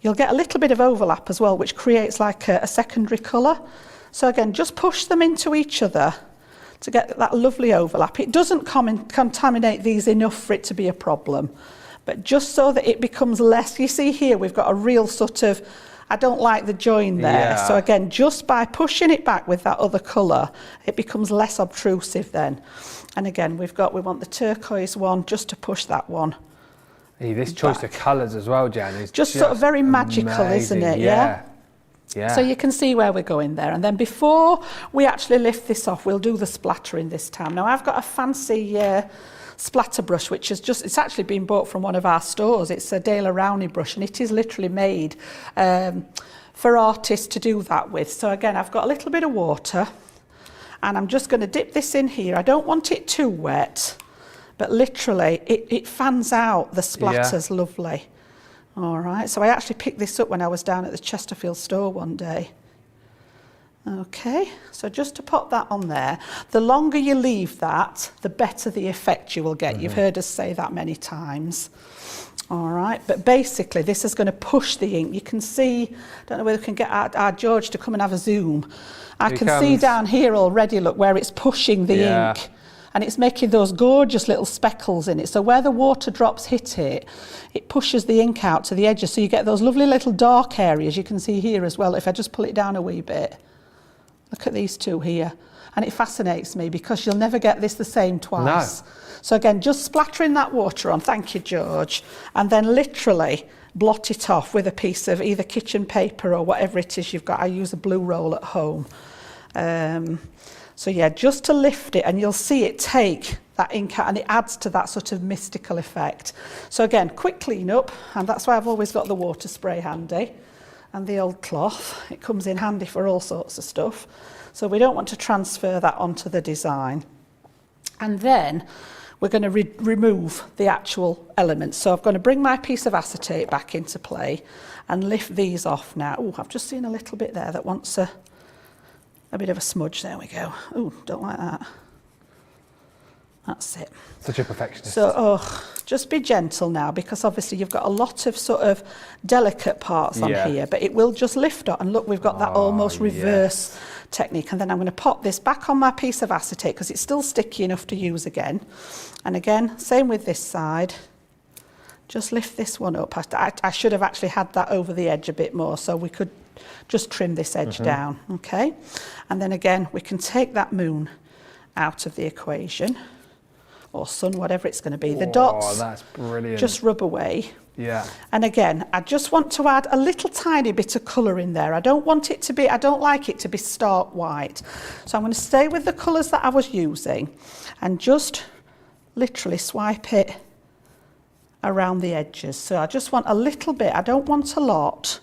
You'll get a little bit of overlap as well, which creates like a secondary colour. So again, just push them into each other to get that lovely overlap. It doesn't contaminate these enough for it to be a problem, but just so that it becomes less. You see here, we've got a real sort of, I don't like the join there. Yeah. So again, just by pushing it back with that other colour, it becomes less obtrusive then. And again, we want the turquoise one, just to push that one. Hey, this choice of colours as well, Jan, is just sort of very magical, amazing. isn't it? Yeah. So you can see where we're going there. And then before we actually lift this off, we'll do the splattering this time. Now, I've got a fancy splatter brush, which is it's actually been bought from one of our stores. It's a Dale Rowney brush, and it is literally made for artists to do that with. So again, I've got a little bit of water, and I'm just going to dip this in here. I don't want it too wet, but literally it fans out the splatters lovely. All right, so I actually picked this up when I was down at the Chesterfield store one day. Okay, so just to pop that on there, the longer you leave that, the better the effect you will get. You've heard us say that many times. All right, but basically this is going to push the ink. You can see, I don't know whether we can get our George to come and have a zoom. I can see down here already, look, where it's pushing the ink. And it's making those gorgeous little speckles in it. So where the water drops hit it, it pushes the ink out to the edges. So you get those lovely little dark areas you can see here as well. If I just pull it down a wee bit. Look at these two here. And it fascinates me because you'll never get this the same twice. No. So again, just splattering that water on. Thank you, George. And then literally blot it off with a piece of either kitchen paper or whatever it is you've got. I use a blue roll at home. So yeah, just to lift it, and you'll see it take that ink out, and it adds to that sort of mystical effect. So again, quick clean up, and that's why I've always got the water spray handy and the old cloth. It comes in handy for all sorts of stuff. So we don't want to transfer that onto the design. And then we're going to remove the actual elements. So I'm going to bring my piece of acetate back into play and lift these off now. Oh, I've just seen a little bit there that wants a bit of a smudge. There we go. Oh, don't like that. That's it. Such a perfectionist. So, just be gentle now, because obviously you've got a lot of sort of delicate parts on here, but it will just lift up. And look, we've got that almost reverse technique. And then I'm going to pop this back on my piece of acetate because it's still sticky enough to use again. And again, same with this side. Just lift this one up. I should have actually had that over the edge a bit more, so we could just trim this edge down, okay? And then again, we can take that moon out of the equation, or sun, whatever it's going to be. The dots, that's brilliant. just rub away. Yeah. And again, I just want to add a little tiny bit of colour in there. I don't like it to be stark white. So I'm going to stay with the colours that I was using and just literally swipe it around the edges. So I just want a little bit, I don't want a lot,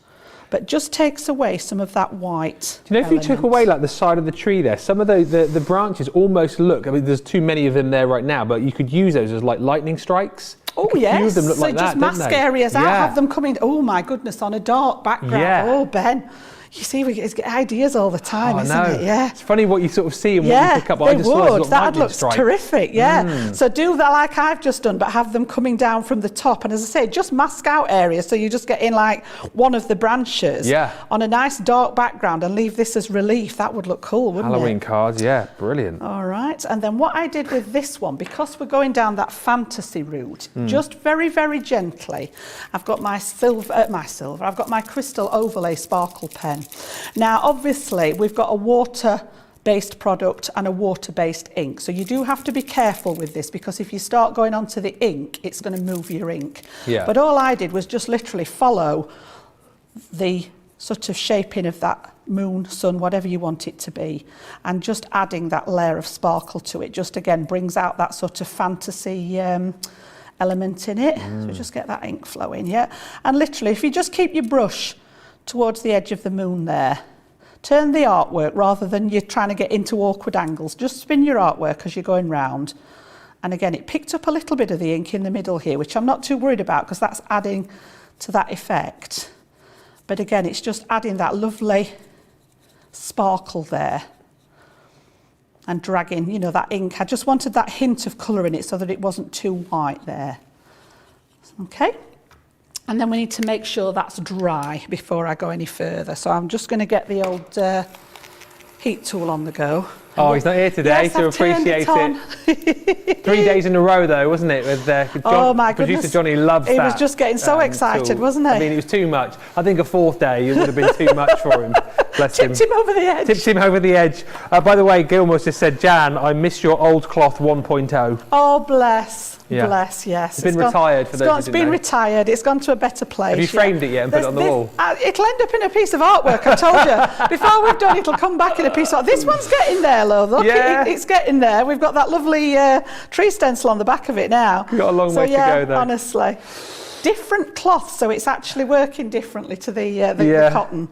but just takes away some of that white. Do you know, if you took away like the side of the tree there, some of the branches almost look, I mean, there's too many of them there right now, but you could use those as like lightning strikes. Oh, A yes. few of them look So like just that, mask don't they? areas out, Yeah. have them coming, oh my goodness, on a dark background. Yeah. Oh, Ben, you see, we get ideas all the time, isn't it? Yeah. It's funny what you sort of see and what you pick up. They would. That That looks terrific, yeah. So do that like I've just done, but have them coming down from the top. And as I say, just mask out areas so you just get in like one of the branches on a nice dark background and leave this as relief. That would look cool, wouldn't it? Halloween cards, yeah, brilliant. All right, and then what I did with this one, because we're going down that fantasy route, just very, very gently, I've got my I've got my crystal overlay sparkle pen. Now, obviously, we've got a water-based product and a water-based ink, so you do have to be careful with this, because if you start going onto the ink, it's going to move your ink. Yeah. But all I did was just literally follow the sort of shaping of that moon, sun, whatever you want it to be, and just adding that layer of sparkle to it just again brings out that sort of fantasy element in it. So just get that ink flowing, yeah. And literally, if you just keep your brush towards the edge of the moon there, turn the artwork rather than you're trying to get into awkward angles, just spin your artwork as you're going round. And again, it picked up a little bit of the ink in the middle here, which I'm not too worried about because that's adding to that effect. But again, it's just adding that lovely sparkle there and dragging, you know, that ink. I just wanted that hint of colour in it so that it wasn't too white there. Okay. And then we need to make sure that's dry before I go any further. So I'm just going to get the old heat tool on the go. Oh, he's not here today to appreciate it. 3 days in a row, though, wasn't it? With my producer goodness. Johnny loves that. He was just getting so excited, tool. wasn't he? I mean, it was too much. I think a fourth day it would have been too much for him. Bless him. Tipped him over the edge. Tipped him over the edge. By the way, Gilmore's just said, Jan, I miss your old cloth 1.0. Oh, bless. Yeah. Bless, yes. It's been retired for those who didn't It's been know. retired. It's gone to a better place. Have you framed it yet and put it on the wall? It'll end up in a piece of artwork, I told you. Before we've done it, it'll come back in a piece of... This one's getting there, love. Look, Yeah. it's getting there. We've got that lovely tree stencil on the back of it now. We've got a long way to go, though. Honestly. Different cloth, so it's actually working differently to the cotton.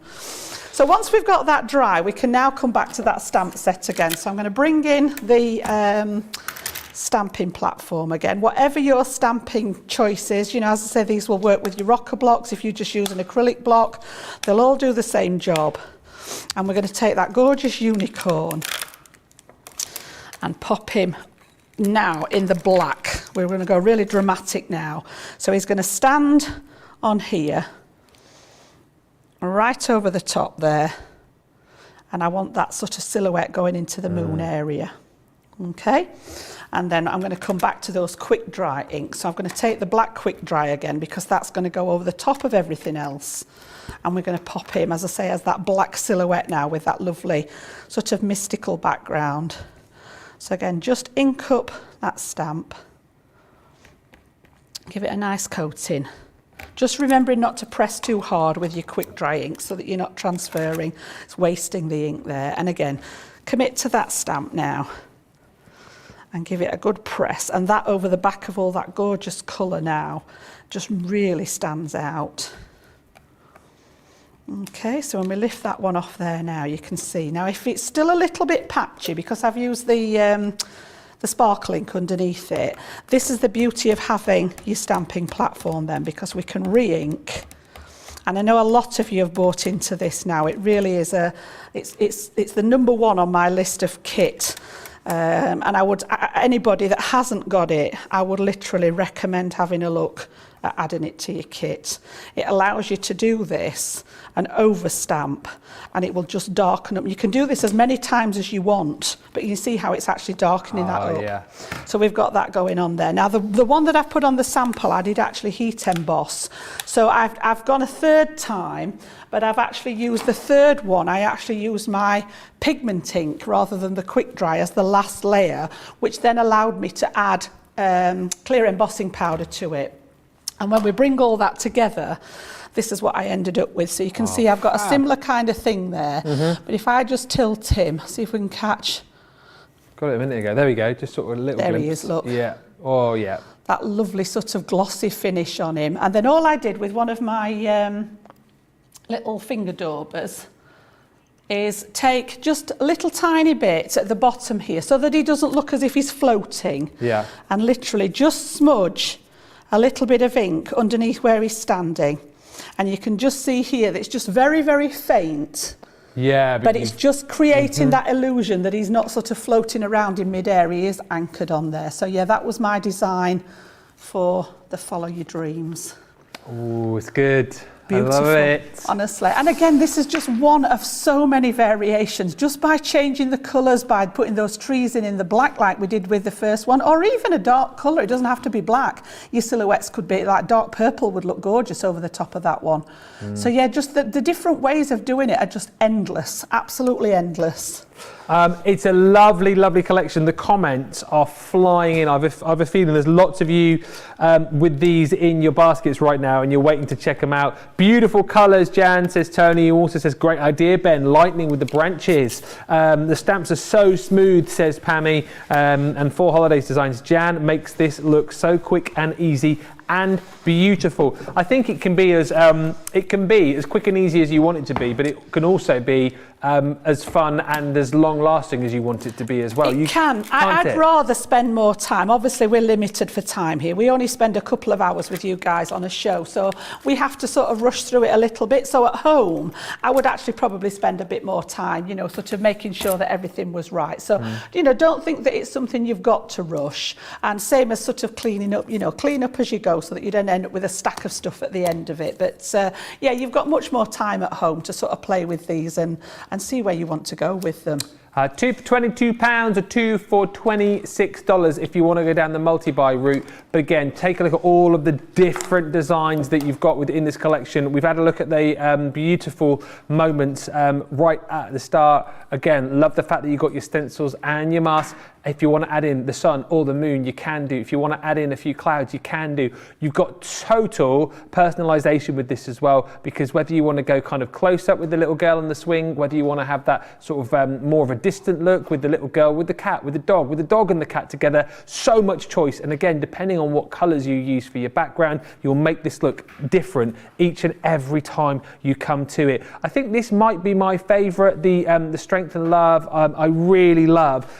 So once we've got that dry, we can now come back to that stamp set again. So I'm going to bring in the stamping platform again. Whatever your stamping choice is, you know, as I say, these will work with your rocker blocks. If you just use an acrylic block, they'll all do the same job. And we're going to take that gorgeous unicorn and pop him now in the black. We're going to go really dramatic now. So he's going to stand on here, right over the top there, and I want that sort of silhouette going into the moon area. Okay, and then I'm going to come back to those quick dry inks. So I'm going to take the black quick dry again, because that's going to go over the top of everything else, and we're going to pop him, as I say, as that black silhouette now with that lovely sort of mystical background. So again, just ink up that stamp, give it a nice coating. Just remembering not to press too hard with your quick dry ink so that you're not transferring, it's wasting the ink there. And again, commit to that stamp now and give it a good press, and that over the back of all that gorgeous colour now just really stands out. Okay, so when we lift that one off there now, you can see. Now if it's still a little bit patchy, because I've used the sparkle ink underneath it, this is the beauty of having your stamping platform then, because we can re-ink. And I know a lot of you have bought into this now. It really is it's the number one on my list of kit. And I would, anybody that hasn't got it, I would literally recommend having a look at adding it to your kit. It allows you to do this and overstamp, and it will just darken up. You can do this as many times as you want, but you can see how it's actually darkening that up. Yeah. So we've got that going on there. Now the one that I put on the sample, I did actually heat emboss. So I've gone a third time, but I've actually used the third one. I actually used my pigment ink rather than the quick dry as the last layer, which then allowed me to add clear embossing powder to it. And when we bring all that together, this is what I ended up with. So you can see I've got a similar kind of thing there. But if I just tilt him, see if we can catch. Got it a minute ago. There we go. Just sort of a little There glimpse. he is, look. Yeah. Oh, yeah. That lovely sort of glossy finish on him. And then all I did with one of my little finger daubers is take just a little tiny bit at the bottom here so that he doesn't look as if he's floating. Yeah. And literally just smudge a little bit of ink underneath where he's standing. And you can just see here that it's just very, very faint. Yeah. But it's just creating that illusion that he's not sort of floating around in midair. He is anchored on there. So yeah, that was my design for the Follow Your Dreams. Oh, it's good. Beautiful, I love it. honestly. And again, this is just one of so many variations. Just by changing the colours, by putting those trees in the black like we did with the first one, or even a dark colour. It doesn't have to be black. Your silhouettes could be like dark purple would look gorgeous over the top of that one. So yeah, just the different ways of doing it are just endless, absolutely endless. It's a lovely, lovely collection. The comments are flying in. I've a feeling there's lots of you with these in your baskets right now and you're waiting to check them out. Beautiful colours, Jan, says Tony. Who also says, great idea, Ben. Lightning with the branches. The stamps are so smooth, says Pammy. And 4 Holidays Designs. Jan makes this look so quick and easy and beautiful. I think it can be as quick and easy as you want it to be, but it can also be as fun and as long lasting as you want it to be as well. It can. I'd rather spend more time. Obviously, we're limited for time here. We only spend a couple of hours with you guys on a show, so we have to sort of rush through it a little bit. So at home, I would actually probably spend a bit more time, you know, sort of making sure that everything was right. So, you know, don't think that it's something you've got to rush. And same as sort of cleaning up, you know, clean up as you go so that you don't end up with a stack of stuff at the end of it. But yeah, you've got much more time at home to sort of play with these and see where you want to go with them. 2 for £22 or 2 for $26 if you want to go down the multi-buy route. But again, take a look at all of the different designs that you've got within this collection. We've had a look at the beautiful moments right at the start. Again, love the fact that you've got your stencils and your masks. If you want to add in the sun or the moon, you can do. If you want to add in a few clouds, you can do. You've got total personalization with this as well, because whether you want to go kind of close up with the little girl on the swing, whether you want to have that sort of more of a distant look with the little girl, with the cat, with the dog and the cat together, so much choice. And again, depending on what colors you use for your background, you'll make this look different each and every time you come to it. I think this might be my favorite, the Strength and Love. I really love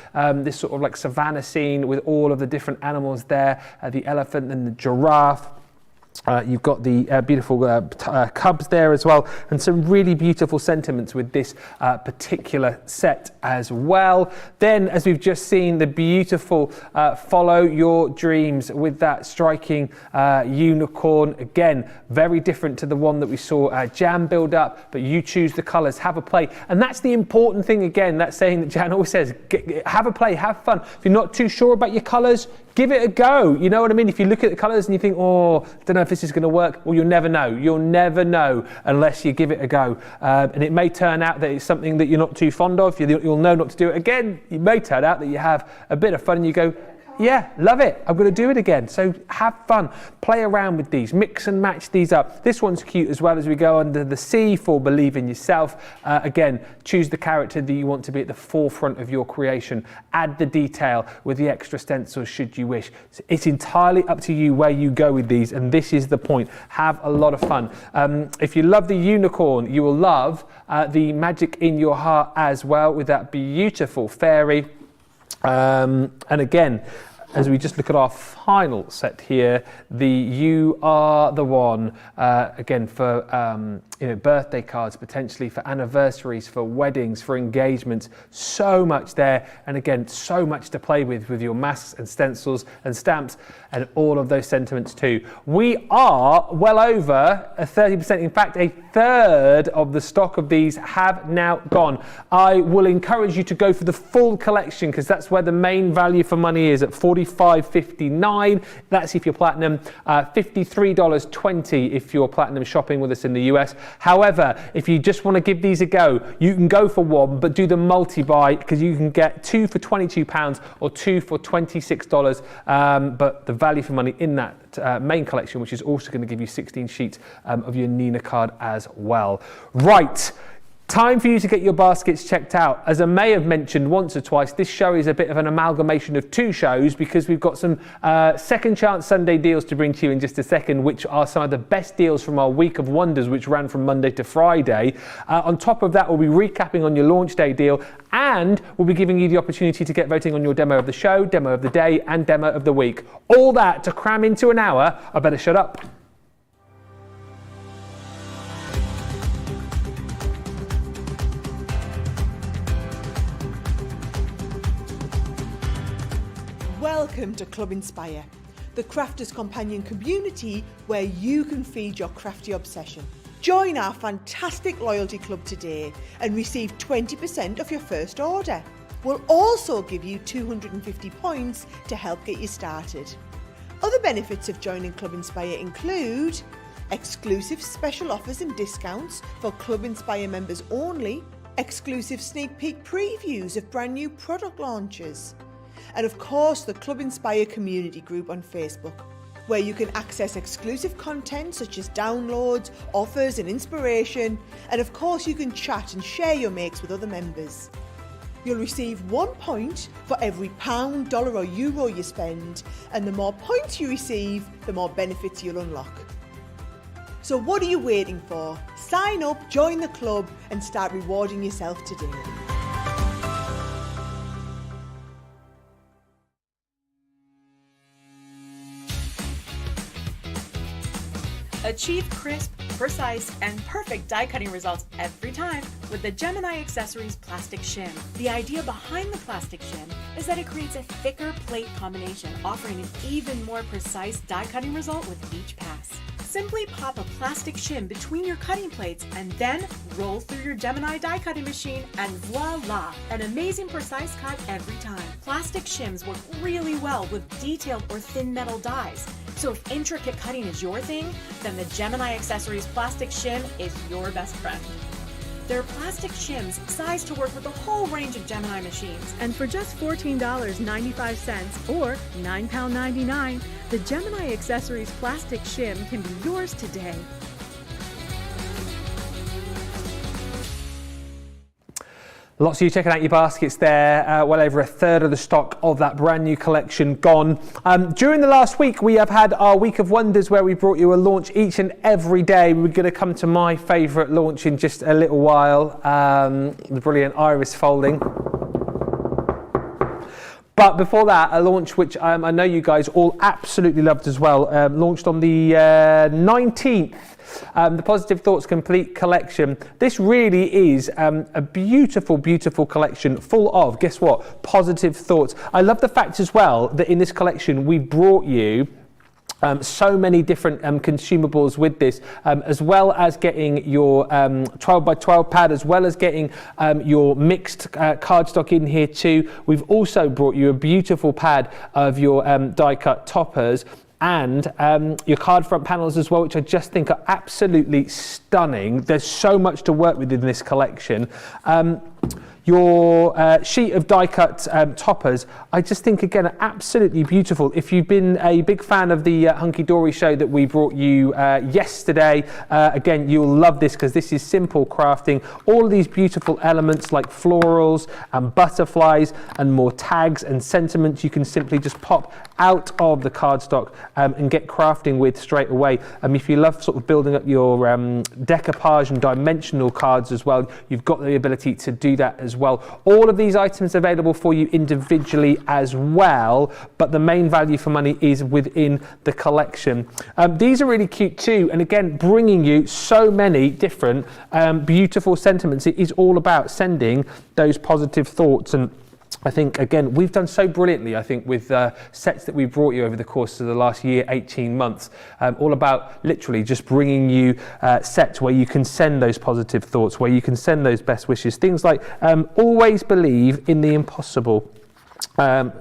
this sort of like savannah scene with all of the different animals there, the elephant and the giraffe. You've got the beautiful cubs there as well, and some really beautiful sentiments with this particular set as well. Then, as we've just seen, the beautiful Follow Your Dreams with that striking unicorn. Again, very different to the one that we saw Jan build up, but you choose the colours, have a play. And that's the important thing again, that saying that Jan always says, have a play, have fun. If you're not too sure about your colours, give it a go. You know what I mean? If you look at the colours and you think, oh, I don't know if this is going to work, well, you'll never know. You'll never know unless you give it a go. And it may turn out that it's something that you're not too fond of. You'll know not to do it again. It may turn out that you have a bit of fun and you go, yeah, love it. I'm going to do it again. So have fun. Play around with these. Mix and match these up. This one's cute as well as we go under the sea for Believe in Yourself. Again, choose the character that you want to be at the forefront of your creation. Add the detail with the extra stencils should you wish. It's entirely up to you where you go with these, and this is the point. Have a lot of fun. If you love the unicorn, you will love the Magic in Your Heart as well with that beautiful fairy. And again, as we just look at our final set here, the You Are the One, again for birthday cards, potentially for anniversaries, for weddings, for engagements, so much there. And again, so much to play with your masks and stencils and stamps and all of those sentiments too. We are well over a 30%. In fact, a third of the stock of these have now gone. I will encourage you to go for the full collection because that's where the main value for money is at $45.59. That's if you're platinum, $53.20 if you're platinum shopping with us in the US. However, if you just want to give these a go, you can go for one, but do the multi-buy because you can get 2 for £22 or 2 for $26. But the value for money in that main collection, which is also going to give you 16 sheets of your Nina card as well. Right. Time for you to get your baskets checked out. As I may have mentioned once or twice, this show is a bit of an amalgamation of two shows because we've got some Second Chance Sunday deals to bring to you in just a second, which are some of the best deals from our Week of Wonders, which ran from Monday to Friday. On top of that, we'll be recapping on your launch day deal, and we'll be giving you the opportunity to get voting on your demo of the show, demo of the day, and demo of the week. All that to cram into an hour. I better shut up. Welcome to Club Inspire, the crafters' companion community where you can feed your crafty obsession. Join our fantastic loyalty club today and receive 20% off your first order. We'll also give you 250 points to help get you started. Other benefits of joining Club Inspire include exclusive special offers and discounts for Club Inspire members only, exclusive sneak peek previews of brand new product launches, and of course the Club Inspire community group on Facebook, where you can access exclusive content such as downloads, offers and inspiration, and of course you can chat and share your makes with other members. You'll receive 1 point for every £1, dollar or euro you spend, and the more points you receive, the more benefits you'll unlock. So what are you waiting for? Sign up, join the club and start rewarding yourself today. Achieve crisp, precise, and perfect die cutting results every time with the Gemini Accessories Plastic Shim. The idea behind the plastic shim is that it creates a thicker plate combination, offering an even more precise die cutting result with each pass. Simply pop a plastic shim between your cutting plates and then roll through your Gemini die cutting machine and voila! An amazing precise cut every time. Plastic shims work really well with detailed or thin metal dies. So if intricate cutting is your thing, then the Gemini Accessories Plastic Shim is your best friend. There are plastic shims sized to work with a whole range of Gemini machines. And for just $14.95 or £9.99, the Gemini Accessories Plastic Shim can be yours today. Lots of you checking out your baskets there. Well over a third of the stock of that brand new collection gone. During the last week, we have had our Week of Wonders where we brought you a launch each and every day. We're going to come to my favourite launch in just a little while, the brilliant iris folding. But before that, a launch which I know you guys all absolutely loved as well, launched on the 19th. The Positive Thoughts Complete Collection. This really is a beautiful, beautiful collection full of, guess what, positive thoughts. I love the fact as well that in this collection we brought you so many different consumables with this, as well as getting your 12 by 12 pad, as well as getting your mixed cardstock in here too. We've also brought you a beautiful pad of your die cut toppers, and your card front panels as well, which I just think are absolutely stunning. There's so much to work with in this collection. Your sheet of die cut toppers, I just think again are absolutely beautiful. If you've been a big fan of the Hunky Dory show that we brought you yesterday, again you'll love this because this is simple crafting. All of these beautiful elements like florals and butterflies and more tags and sentiments you can simply just pop out of the cardstock and get crafting with straight away. If you love sort of building up your decoupage and dimensional cards as well, you've got the ability to do that as well. All of these items available for you individually as well, but the main value for money is within the collection. These are really cute too, and again bringing you so many different beautiful sentiments. It is all about sending those positive thoughts, and I think, again, we've done so brilliantly, I think, with sets that we brought you over the course of the last year, 18 months, all about literally just bringing you sets where you can send those positive thoughts, where you can send those best wishes, things like always believe in the impossible. Oh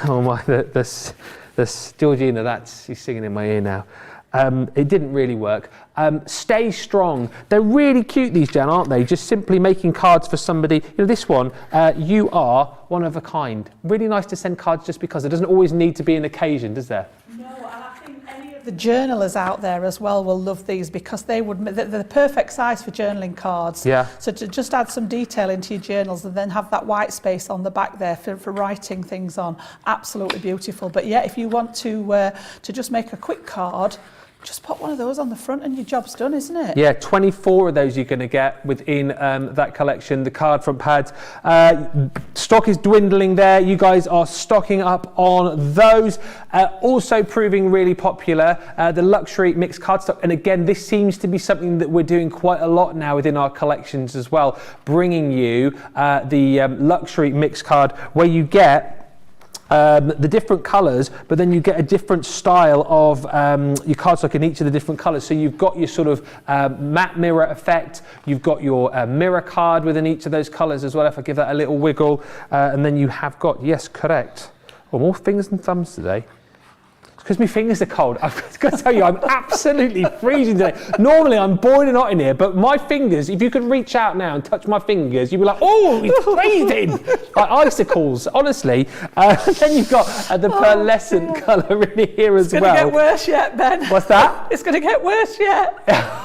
my, the Georgina, she's singing in my ear now. It didn't really work. Stay strong. They're really cute, these, Jan, aren't they? Just simply making cards for somebody. You know, this one, you are one of a kind. Really nice to send cards just because. It doesn't always need to be an occasion, does there? No, and I think any of the journalers out there as well will love these because they're the perfect size for journaling cards. Yeah. So to just add some detail into your journals and then have that white space on the back there for writing things on, absolutely beautiful. But yeah, if you want to just make a quick card, just pop one of those on the front and your job's done, isn't it? Yeah, 24 of those you're going to get within that collection, the card front pads. Stock is dwindling there. You guys are stocking up on those. Also proving really popular, the luxury mixed card stock. And again, this seems to be something that we're doing quite a lot now within our collections as well, bringing you the luxury mixed card where you get the different colours, but then you get a different style of your cardstock in each of the different colours. So you've got your sort of matte mirror effect, you've got your mirror card within each of those colours as well, if I give that a little wiggle. And then you have got, yes, correct. Well, more fingers than thumbs today. Because my fingers are cold. I've got to tell you, I'm absolutely freezing today. Normally, I'm boiling hot in here, but my fingers, if you could reach out now and touch my fingers, you'd be like, oh, it's freezing. Like icicles, honestly. Then you've got the pearlescent colour in here as well. It's going to get worse yet, Ben. What's that? It's going to get worse yet.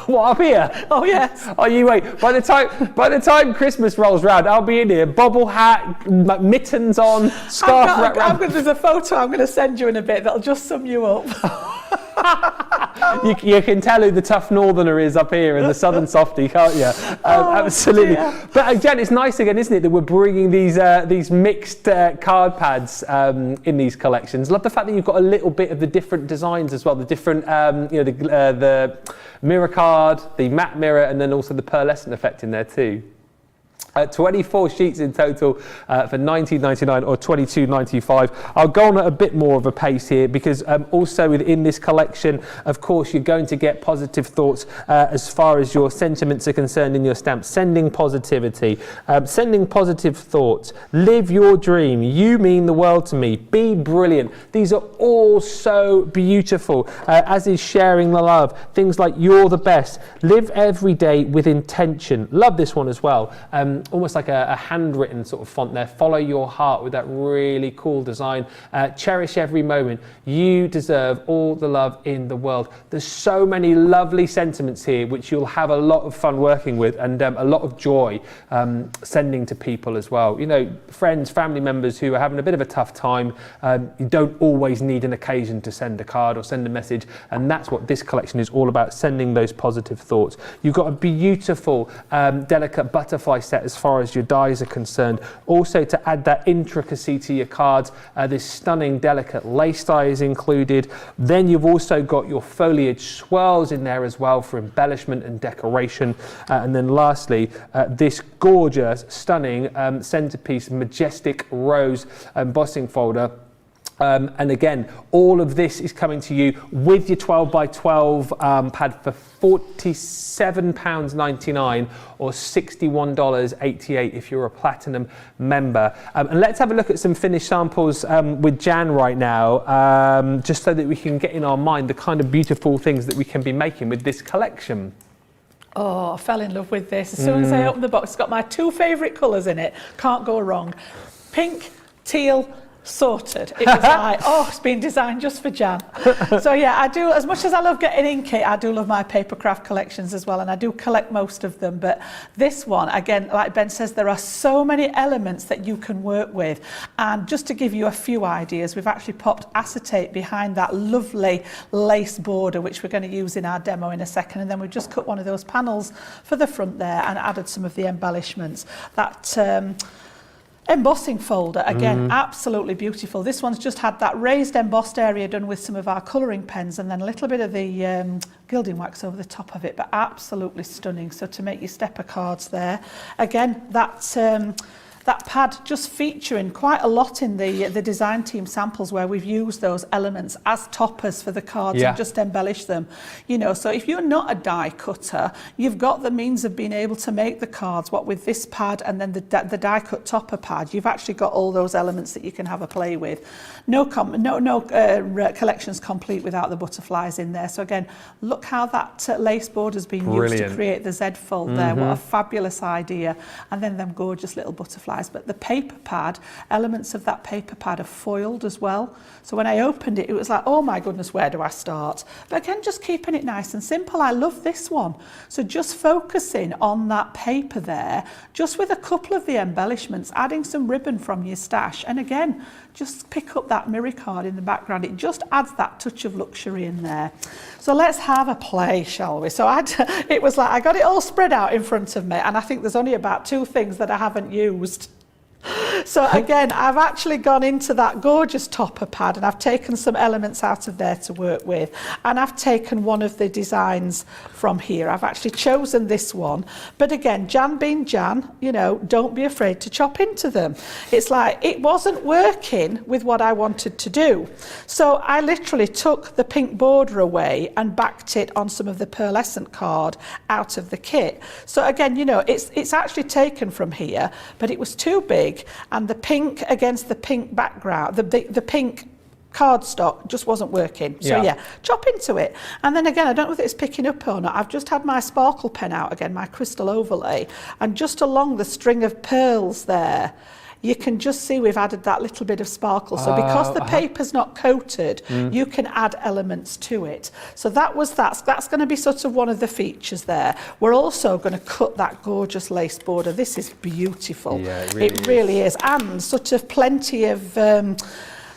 What, up here? Oh, yes. Oh, you wait. By the time Christmas rolls round, I'll be in here, bobble hat, mittens on, scarf wrapped around. There's a photo I'm going to send you in a bit that'll just sum you up. You can tell who the tough northerner is up here and the southern softie, can't you? Absolutely. Dear. But again, it's nice again, isn't it, that we're bringing these mixed card pads in these collections. Love the fact that you've got a little bit of the different designs as well, the different, the mirror card, the matte mirror, and then also the pearlescent effect in there too. 24 sheets in total for $19.99 or $22.95. I'll go on at a bit more of a pace here because also within this collection, of course, you're going to get positive thoughts as far as your sentiments are concerned in your stamps. Sending positivity, sending positive thoughts, live your dream, you mean the world to me, be brilliant. These are all so beautiful, as is sharing the love. Things like you're the best, live every day with intention. Love this one as well. Almost like a handwritten sort of font there. Follow your heart with that really cool design. Cherish every moment. You deserve all the love in the world. There's so many lovely sentiments here which you'll have a lot of fun working with and a lot of joy sending to people as well. You know, friends, family members who are having a bit of a tough time. You don't always need an occasion to send a card or send a message, and that's what this collection is all about, sending those positive thoughts. You've got a beautiful delicate butterfly set as far as your dies are concerned. Also, to add that intricacy to your cards, this stunning delicate lace die is included. Then you've also got your foliage swirls in there as well for embellishment and decoration. And then lastly, this gorgeous, stunning centerpiece majestic rose embossing folder. And again, all of this is coming to you with your 12x12 pad for £47.99 or $61.88 if you're a platinum member. And let's have a look at some finished samples with Jan right now, just so that we can get in our mind the kind of beautiful things that we can be making with this collection. Oh, I fell in love with this. As soon as I opened the box, it's got my two favourite colours in it. Can't go wrong. Pink, teal, sorted. It was like, oh, it's been designed just for Jan. So yeah, I do, as much as I love getting in kit, I do love my papercraft collections as well, and I do collect most of them. But this one, again, like Ben says, there are so many elements that you can work with. And just to give you a few ideas, we've actually popped acetate behind that lovely lace border, which we're going to use in our demo in a second. And then we've just cut one of those panels for the front there and added some of the embellishments. That embossing folder, again, absolutely beautiful. This one's just had that raised embossed area done with some of our colouring pens and then a little bit of the gilding wax over the top of it, but absolutely stunning. So to make your stepper cards there, again, that's that pad just featuring quite a lot in the design team samples where we've used those elements as toppers for the cards and just embellish them. You know, so if you're not a die cutter, you've got the means of being able to make the cards, what with this pad and then the die cut topper pad, you've actually got all those elements that you can have a play with. No collection's complete without the butterflies in there. So again, look how that lace board has been used to create the Z fold there. What a fabulous idea. And then them gorgeous little butterflies. But the paper pad, elements of that paper pad are foiled as well. So when I opened it, it was like, oh my goodness, where do I start? But again, just keeping it nice and simple. I love this one. So just focusing on that paper there, just with a couple of the embellishments, adding some ribbon from your stash. And again, just pick up that mirror card in the background. It just adds that touch of luxury in there. So let's have a play, shall we? So it was like I got it all spread out in front of me, and I think there's only about 2 things that I haven't used. So again, I've actually gone into that gorgeous topper pad and I've taken some elements out of there to work with, and I've taken one of the designs from here. I've actually chosen this one, but again, Jan being Jan, you know, don't be afraid to chop into them. It's like it wasn't working with what I wanted to do, so I literally took the pink border away and backed it on some of the pearlescent card out of the kit. So again, you know, it's actually taken from here, but it was too big, and the pink against the pink background, the pink cardstock just wasn't working. So yeah, chop into it. And then again, I don't know if it's picking up or not, I've just had my sparkle pen out again, my crystal overlay, and just along the string of pearls there, you can just see we've added that little bit of sparkle. So because the paper's not coated, you can add elements to it. So that's going to be sort of one of the features there. We're also going to cut that gorgeous lace border. This is beautiful. Yeah, it really is. And sort of plenty of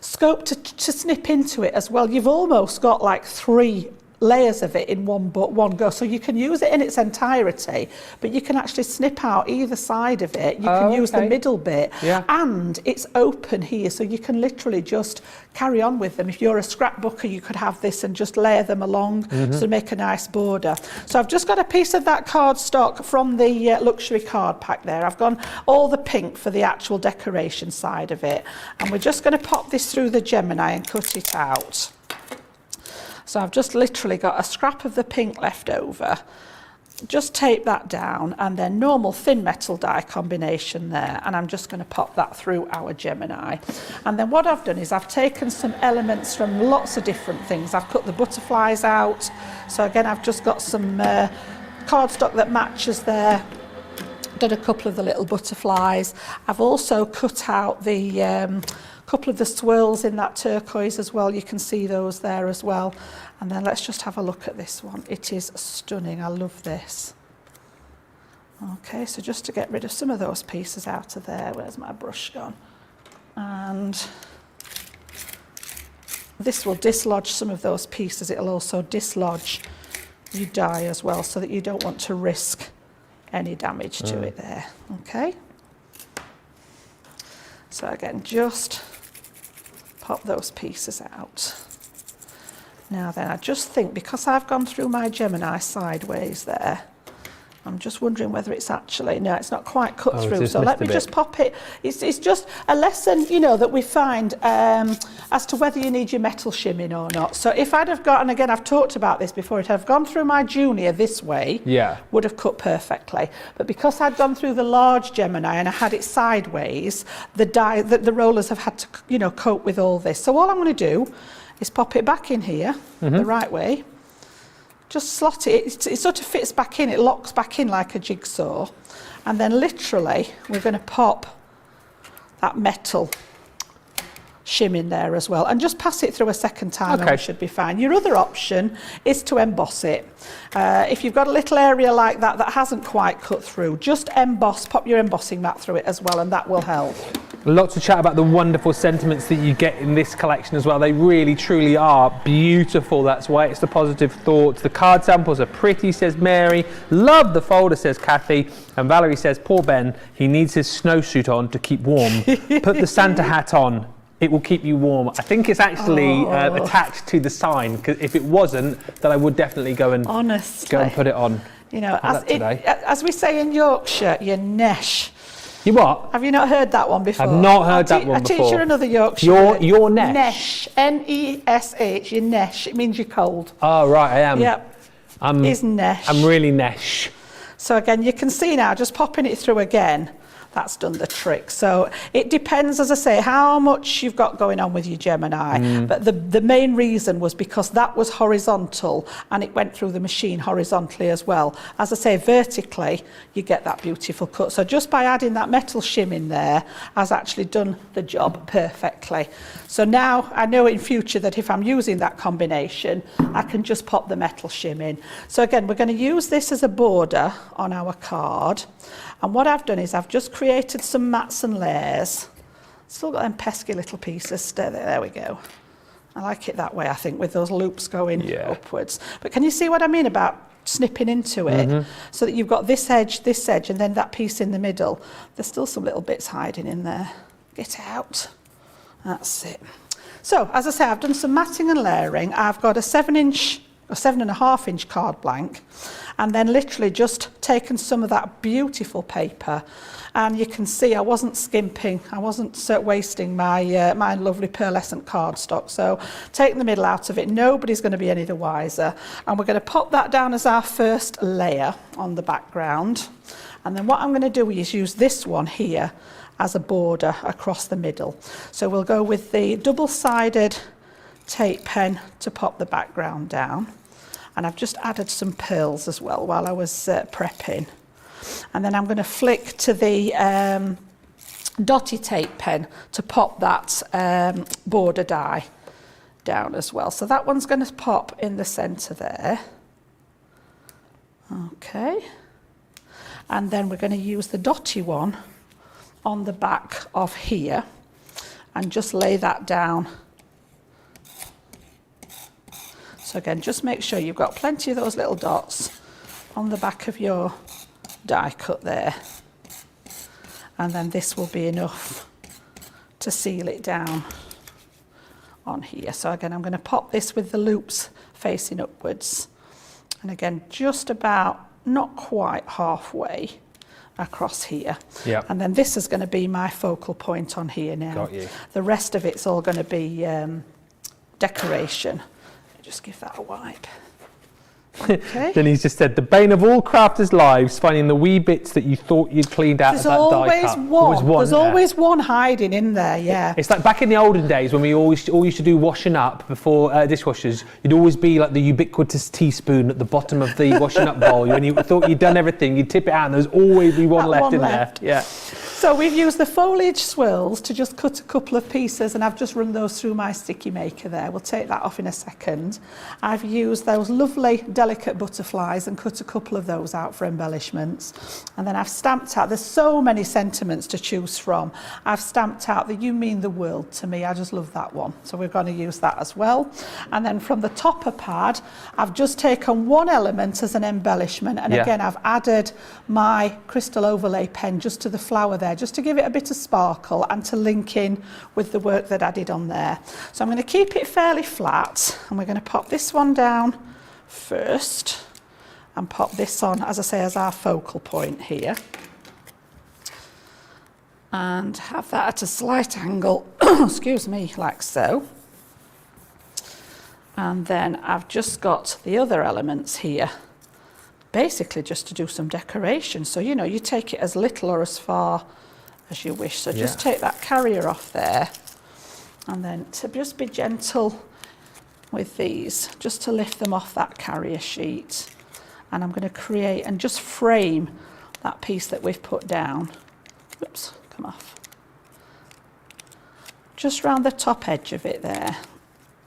scope to snip into it as well. You've almost got like 3 layers of it in one go, so you can use it in its entirety, but you can actually snip out either side of it. You can use the middle bit, and it's open here, so you can literally just carry on with them. If you're a scrapbooker, you could have this and just layer them along to make a nice border. So I've just got a piece of that cardstock from the luxury card pack there. I've gone all the pink for the actual decoration side of it, and we're just going to pop this through the Gemini and cut it out. So I've just literally got a scrap of the pink left over. Just tape that down, and then normal thin metal die combination there, and I'm just going to pop that through our Gemini. And then what I've done is I've taken some elements from lots of different things. I've cut the butterflies out. So again, I've just got some cardstock that matches there. Done a couple of the little butterflies. I've also cut out the couple of the swirls in that turquoise as well. You can see those there as well. And then let's just have a look at this one. It is stunning. I love this. Okay, so just to get rid of some of those pieces out of there. Where's my brush gone? And this will dislodge some of those pieces. It'll also dislodge your die as well, so that you don't want to risk any damage to it there. Okay. So again, just pop those pieces out. Now then, I just think, because I've gone through my Gemini sideways there, I'm just wondering whether it's actually, no, it's not quite cut through. So let me just pop it. It's just a lesson, you know, that we find as to whether you need your metal shimming or not. So if I'd have got, and again, I've talked about this before, if I'd have gone through my Junior this way, would have cut perfectly. But because I'd gone through the large Gemini and I had it sideways, the rollers have had to, you know, cope with all this. So all I'm going to do is pop it back in here the right way. Just slot it. It sort of fits back in. It locks back in like a jigsaw. And then literally, we're going to pop that metal shim in there as well, and just pass it through a second time, and it should be fine. Your other option is to emboss it. If you've got a little area like that that hasn't quite cut through, just emboss, pop your embossing mat through it as well, and that will help. Lots of chat about the wonderful sentiments that you get in this collection as well. They really, truly are beautiful. That's why it's the positive thoughts. The card samples are pretty, says Mary. Love the folder, says Kathy. And Valerie says, poor Ben, he needs his snowsuit on to keep warm. Put the Santa hat on. It will keep you warm. I think it's actually attached to the sign, because if it wasn't, then I would definitely go and put it on. You know, as we say in Yorkshire, your nesh. You what? Have you not heard that one before? I've not heard that one before. I teach you another Yorkshire. Your nesh. Nesh. N-E-S-H. Your nesh. It means you're cold. Oh, right, I am. Yep. Is nesh. I'm really nesh. So again, you can see now, just popping it through again, that's done the trick. So it depends, as I say, how much you've got going on with your Gemini. But the main reason was because that was horizontal and it went through the machine horizontally as well. As I say, vertically, you get that beautiful cut. So just by adding that metal shim in there has actually done the job perfectly. So now I know in future that if I'm using that combination, I can just pop the metal shim in. So again, we're going to use this as a border on our card. And what I've done is I've just created some mats and layers. Still got them pesky little pieces. There we go. I like it that way, I think, with those loops going upwards. But can you see what I mean about snipping into it? So that you've got this edge, and then that piece in the middle. There's still some little bits hiding in there. Get out. That's it. So, as I say, I've done some matting and layering. I've got a 7-inch or 7.5-inch card blank, and then literally just taken some of that beautiful paper, and you can see I wasn't skimping, I wasn't wasting my my lovely pearlescent cardstock. So take the middle out of it, nobody's going to be any the wiser, and we're going to pop that down as our first layer on the background. And then what I'm going to do is use this one here as a border across the middle. So we'll go with the double-sided tape pen to pop the background down. And I've just added some pearls as well while I was prepping. And then I'm going to flick to the dotty tape pen to pop that border die down as well. So that one's going to pop in the centre there. Okay. And then we're going to use the dotty one on the back of here and just lay that down. So again, just make sure you've got plenty of those little dots on the back of your die cut there. And then this will be enough to seal it down on here. So again, I'm going to pop this with the loops facing upwards. And again, just about, not quite halfway across here. Yep. And then this is going to be my focal point on here now. Got you. The rest of it's all going to be decoration. Just give that a wipe. Okay. Denise just said, the bane of all crafters' lives, finding the wee bits that you thought you'd cleaned out of that die cut. There's always one hiding in there, yeah. It's like back in the olden days when we all used to do washing up before dishwashers, you'd always be like the ubiquitous teaspoon at the bottom of the washing up bowl. When you thought you'd done everything, you'd tip it out and there's always be one left in there. Yeah. So we've used the foliage swirls to just cut a couple of pieces, and I've just run those through my sticky maker there. We'll take that off in a second. I've used those lovely delicate butterflies and cut a couple of those out for embellishments. And then I've stamped out, there's so many sentiments to choose from. I've stamped out the You Mean the World to Me. I just love that one. So we're going to use that as well. And then from the topper pad, I've just taken one element as an embellishment. And again, I've added my crystal overlay pen just to the flower there, just to give it a bit of sparkle and to link in with the work that I did on there. So I'm going to keep it fairly flat, and we're going to pop this one down first and pop this on, as I say, as our focal point here, and have that at a slight angle, excuse me, like so. And then I've just got the other elements here, basically just to do some decoration. So, you know, you take it as little or as far as you wish. So just take that carrier off there, and then to just be gentle with these, just to lift them off that carrier sheet. And I'm going to create and just frame that piece that we've put down. Oops, come off. Just round the top edge of it there.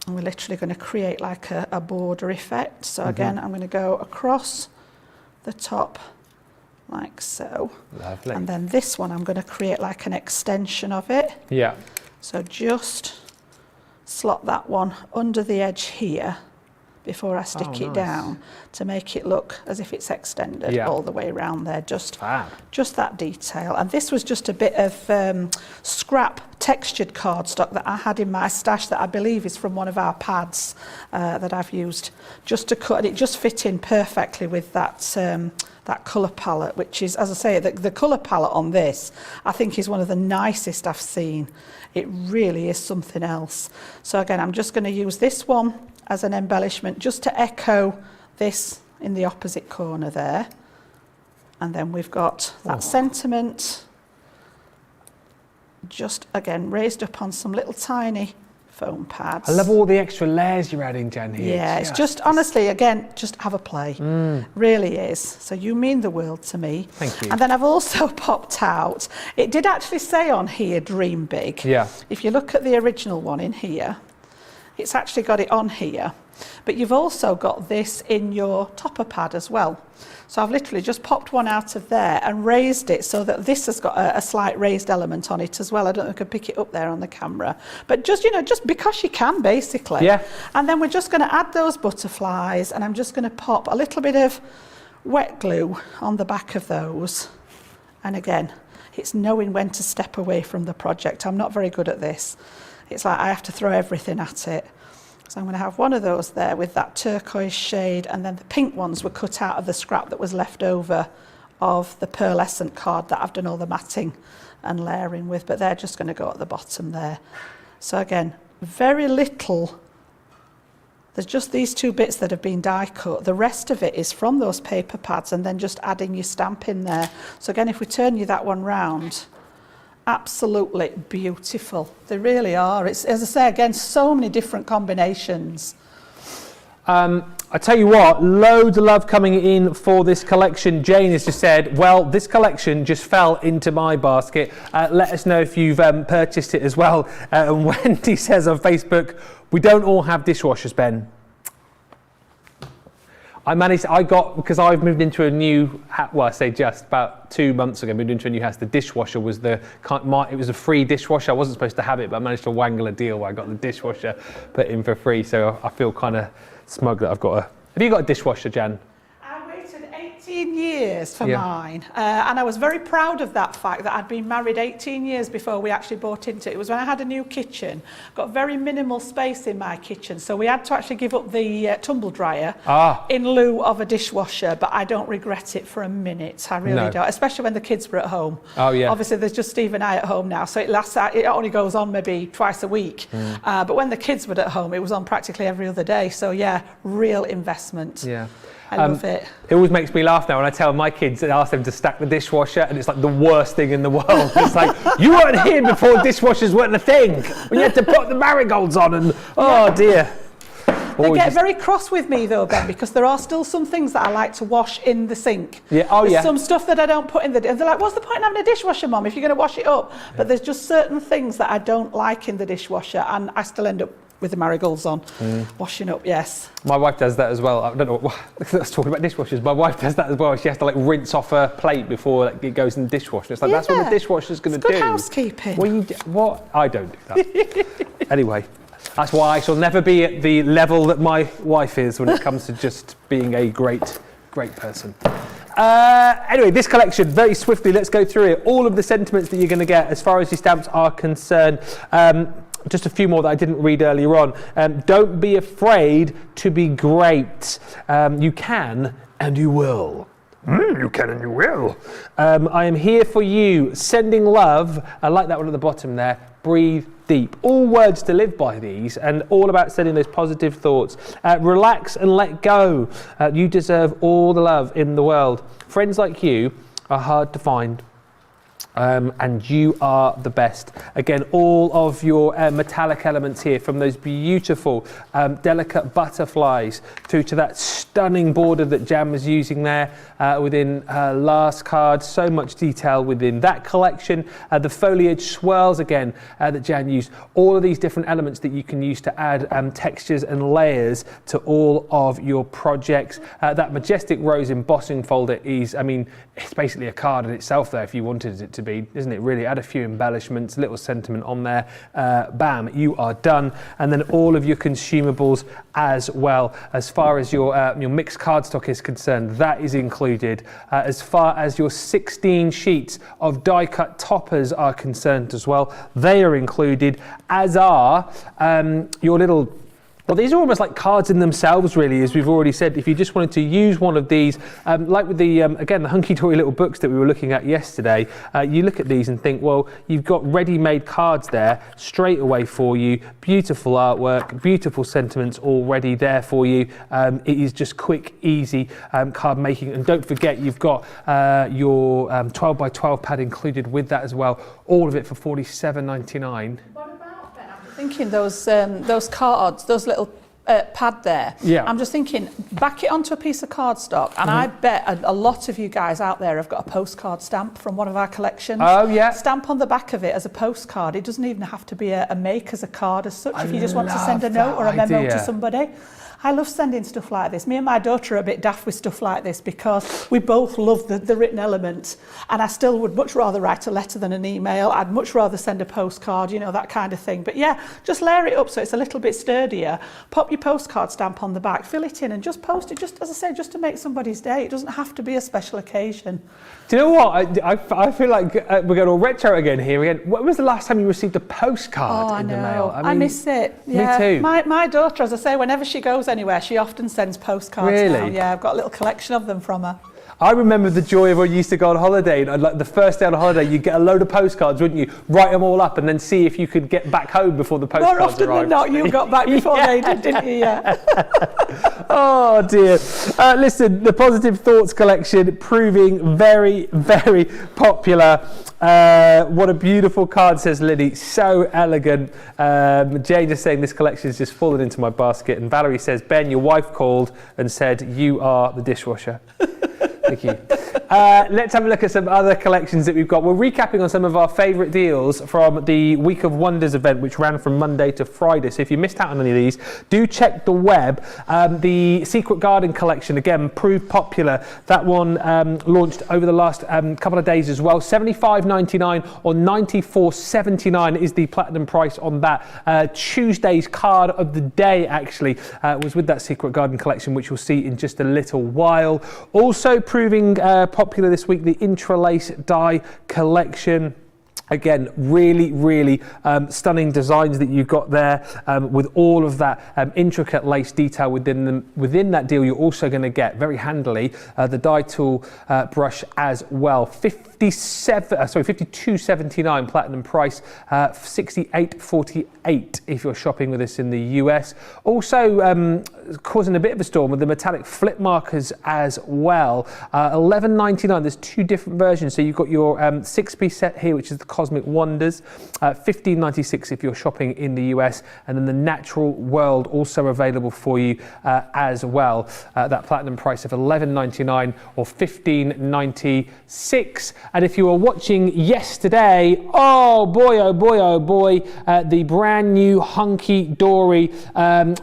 And we're literally going to create like a border effect. So again, I'm going to go across the top like so. Lovely. And then this one, I'm going to create like an extension of it. Yeah. So just slot that one under the edge here before I stick it down to make it look as if it's extended all the way around there. Just that detail. And this was just a bit of scrap textured cardstock that I had in my stash that I believe is from one of our pads that I've used just to cut, and it just fit in perfectly with that that colour palette, which is, as I say, the colour palette on this I think is one of the nicest I've seen. It really is something else. So again, I'm just going to use this one as an embellishment just to echo this in the opposite corner there. And then we've got that sentiment just again raised up on some little tiny foam pads. I love all the extra layers you're adding, Jan, here. Yeah, it's just honestly, again, just have a play. Really is. So you mean the world to me. Thank you. And then I've also popped out, it did actually say on here, dream big. Yeah. If you look at the original one in here, it's actually got it on here. But you've also got this in your topper pad as well. So I've literally just popped one out of there and raised it so that this has got a slight raised element on it as well. I don't know if I can pick it up there on the camera. But just, you know, just because you can, basically. Yeah. And then we're just going to add those butterflies, and I'm just going to pop a little bit of wet glue on the back of those. And again, it's knowing when to step away from the project. I'm not very good at this. It's like I have to throw everything at it. So I'm going to have one of those there with that turquoise shade, and then the pink ones were cut out of the scrap that was left over of the pearlescent card that I've done all the matting and layering with, but they're just going to go at the bottom there. So again, very little. There's just these two bits that have been die cut. The rest of it is from those paper pads and then just adding your stamp in there. So again, if we turn you that one round, absolutely beautiful. They really are. It's, as I say, again, so many different combinations. I tell you what, loads of love coming in for this collection. Jane has just said, well, this collection just fell into my basket. Let us know if you've purchased it as well. And Wendy says on Facebook, we don't all have dishwashers, Ben. Because I've moved into a new, well, I say just about 2 months ago, moved into a new house. The dishwasher was it was a free dishwasher. I wasn't supposed to have it, but I managed to wangle a deal where I got the dishwasher put in for free. So I feel kind of smug that I've got a, have you got a dishwasher, Jan? I waited 18 years for mine, and I was very proud of that fact that I'd been married 18 years before we actually bought into it. It was when I had a new kitchen, got very minimal space in my kitchen, so we had to actually give up the tumble dryer in lieu of a dishwasher, but I don't regret it for a minute. I really don't, especially when the kids were at home. Obviously there's just Steve and I at home now, so it only goes on maybe twice a week, but when the kids were at home it was on practically every other day. So yeah, real investment. I love it. It always makes me laugh now when I tell my kids and ask them to stack the dishwasher, and it's like the worst thing in the world. It's like, you weren't here before dishwashers weren't a thing. When you had to put the marigolds on and, oh dear. They get very cross with me though, Ben, because there are still some things that I like to wash in the sink. There's some stuff that I don't put in the, and they're like, what's the point in having a dishwasher, Mum, if you're going to wash it up? But there's just certain things that I don't like in the dishwasher, and I still end up with the marigolds on, washing up, yes. My wife does that as well. I don't know, let's talk about dishwashers. My wife does that as well. She has to like rinse off her plate before it goes in the dishwasher. It's like, that's what the dishwasher's going to do. Good housekeeping. Well, what? I don't do that. Anyway, that's why I shall never be at the level that my wife is when it comes to just being a great person. Anyway, this collection, very swiftly, let's go through it. All of the sentiments that you're going to get as far as your stamps are concerned. Just a few more that I didn't read earlier on. Don't be afraid to be great. You can and you will. You can and you will. I am here for you. Sending love. I like that one at the bottom there. Breathe deep. All words to live by, these, and all about sending those positive thoughts. Relax and let go. You deserve all the love in the world. Friends like you are hard to find. And you are the best. Again, all of your metallic elements here, from those beautiful delicate butterflies through to that stunning border that Jan was using there within her last card. So much detail within that collection. The foliage swirls again that Jan used. All of these different elements that you can use to add textures and layers to all of your projects. That majestic rose embossing folder is, I mean, it's basically a card in itself there if you wanted it it to be, isn't it? Really, add a few embellishments, little sentiment on there, bam, you are done. And then all of your consumables as well. As far as your mixed cardstock is concerned, that is included. As far as your 16 sheets of die-cut toppers are concerned as well, they are included, as are your little... Well, these are almost like cards in themselves, really, as we've already said. If you just wanted to use one of these, like with the, again, the hunky-dory little books that we were looking at yesterday, you look at these and think, well, you've got ready-made cards there straight away for you, beautiful artwork, beautiful sentiments already there for you. It is just quick, easy card making. And don't forget, you've got your 12 by 12 pad included with that as well. All of it for $47.99. Thinking those cards, those little pad there. Yeah. I'm just thinking, back it onto a piece of cardstock, and I bet a lot of you guys out there have got a postcard stamp from one of our collections. Oh yeah. Stamp on the back of it as a postcard. It doesn't even have to be a make as a card as such. If you just want to send a note or a memo to somebody. I love sending stuff like this. Me and my daughter are a bit daft with stuff like this because we both love the written element, and I still would much rather write a letter than an email. I'd much rather send a postcard, you know, that kind of thing. But yeah, just layer it up so it's a little bit sturdier. Pop your postcard stamp on the back, fill it in, and just post it, just as I say, just to make somebody's day. It doesn't have to be a special occasion. Do you know what? I feel like we're going all retro again here. Again, when was the last time you received a postcard in the mail? I miss it. Yeah. Me too. My daughter, as I say, whenever she goes anywhere, she often sends postcards now. Really? Yeah, I've got a little collection of them from her. I remember the joy of when you used to go on holiday, and like the first day on holiday, you'd get a load of postcards, wouldn't you? Write them all up and then see if you could get back home before the postcards More often arrived. than not, you got back before they did, didn't you? Yeah. Oh dear. Listen, the Positive Thoughts collection proving very, very popular. What a beautiful card, says Liddy. So elegant. Jane is saying this collection has just fallen into my basket. And Valerie says, Ben, your wife called and said you are the dishwasher. Thank you. Let's have a look at some other collections that we've got. We're recapping on some of our favourite deals from the Week of Wonders event, which ran from Monday to Friday. So if you missed out on any of these, do check the web. The Secret Garden collection, again, proved popular. That one launched over the last couple of days as well. $75.99 or $94.79 is the platinum price on that. Tuesday's card of the day, actually, was with that Secret Garden collection, which you'll see in just a little while. Also proving popular this week, the Intralace die collection. Again, really, really stunning designs that you've got there with all of that intricate lace detail within them. Within that deal, you're also going to get, very handily, the die tool brush as well. $52.79 platinum price, $68.48 if you're shopping with us in the US. Also causing a bit of a storm with the metallic flip markers as well. $11.99. There's two different versions. So you've got your 6-piece set here, which is the Cosmic Wonders, $15.96 if you're shopping in the US, and then the Natural World also available for you as well. That platinum price of $11.99 or $15.96. And if you were watching yesterday, oh boy, the brand new hunky dory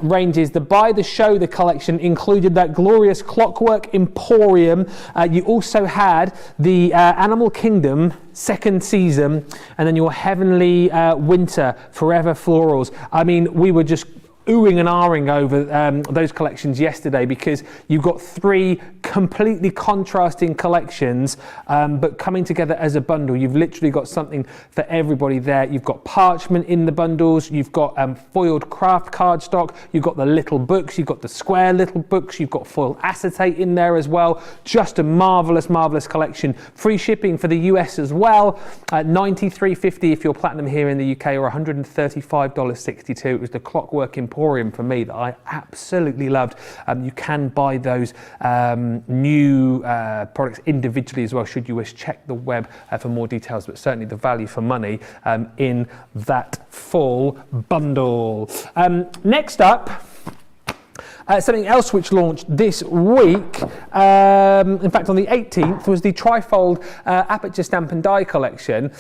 ranges, the By the Show the collection included that glorious Clockwork Emporium. You also had the Animal Kingdom second season, and then your Heavenly Winter Forever Florals. I mean, we were just oohing and ahhing over those collections yesterday, because you've got three completely contrasting collections, but coming together as a bundle. You've literally got something for everybody there. You've got parchment in the bundles, you've got foiled craft cardstock, you've got the little books, you've got the square little books, you've got foil acetate in there as well. Just a marvelous collection. Free shipping for the US as well. $93.50 if you're platinum here in the UK, or $135.62. It was the Clockwork Emporium for me that I absolutely loved. You can buy those new products individually as well, should you wish. Check the web for more details, but certainly the value for money in that full bundle. Next up, something else which launched this week, in fact on the 18th, was the Trifold Aperture Stamp and Die collection.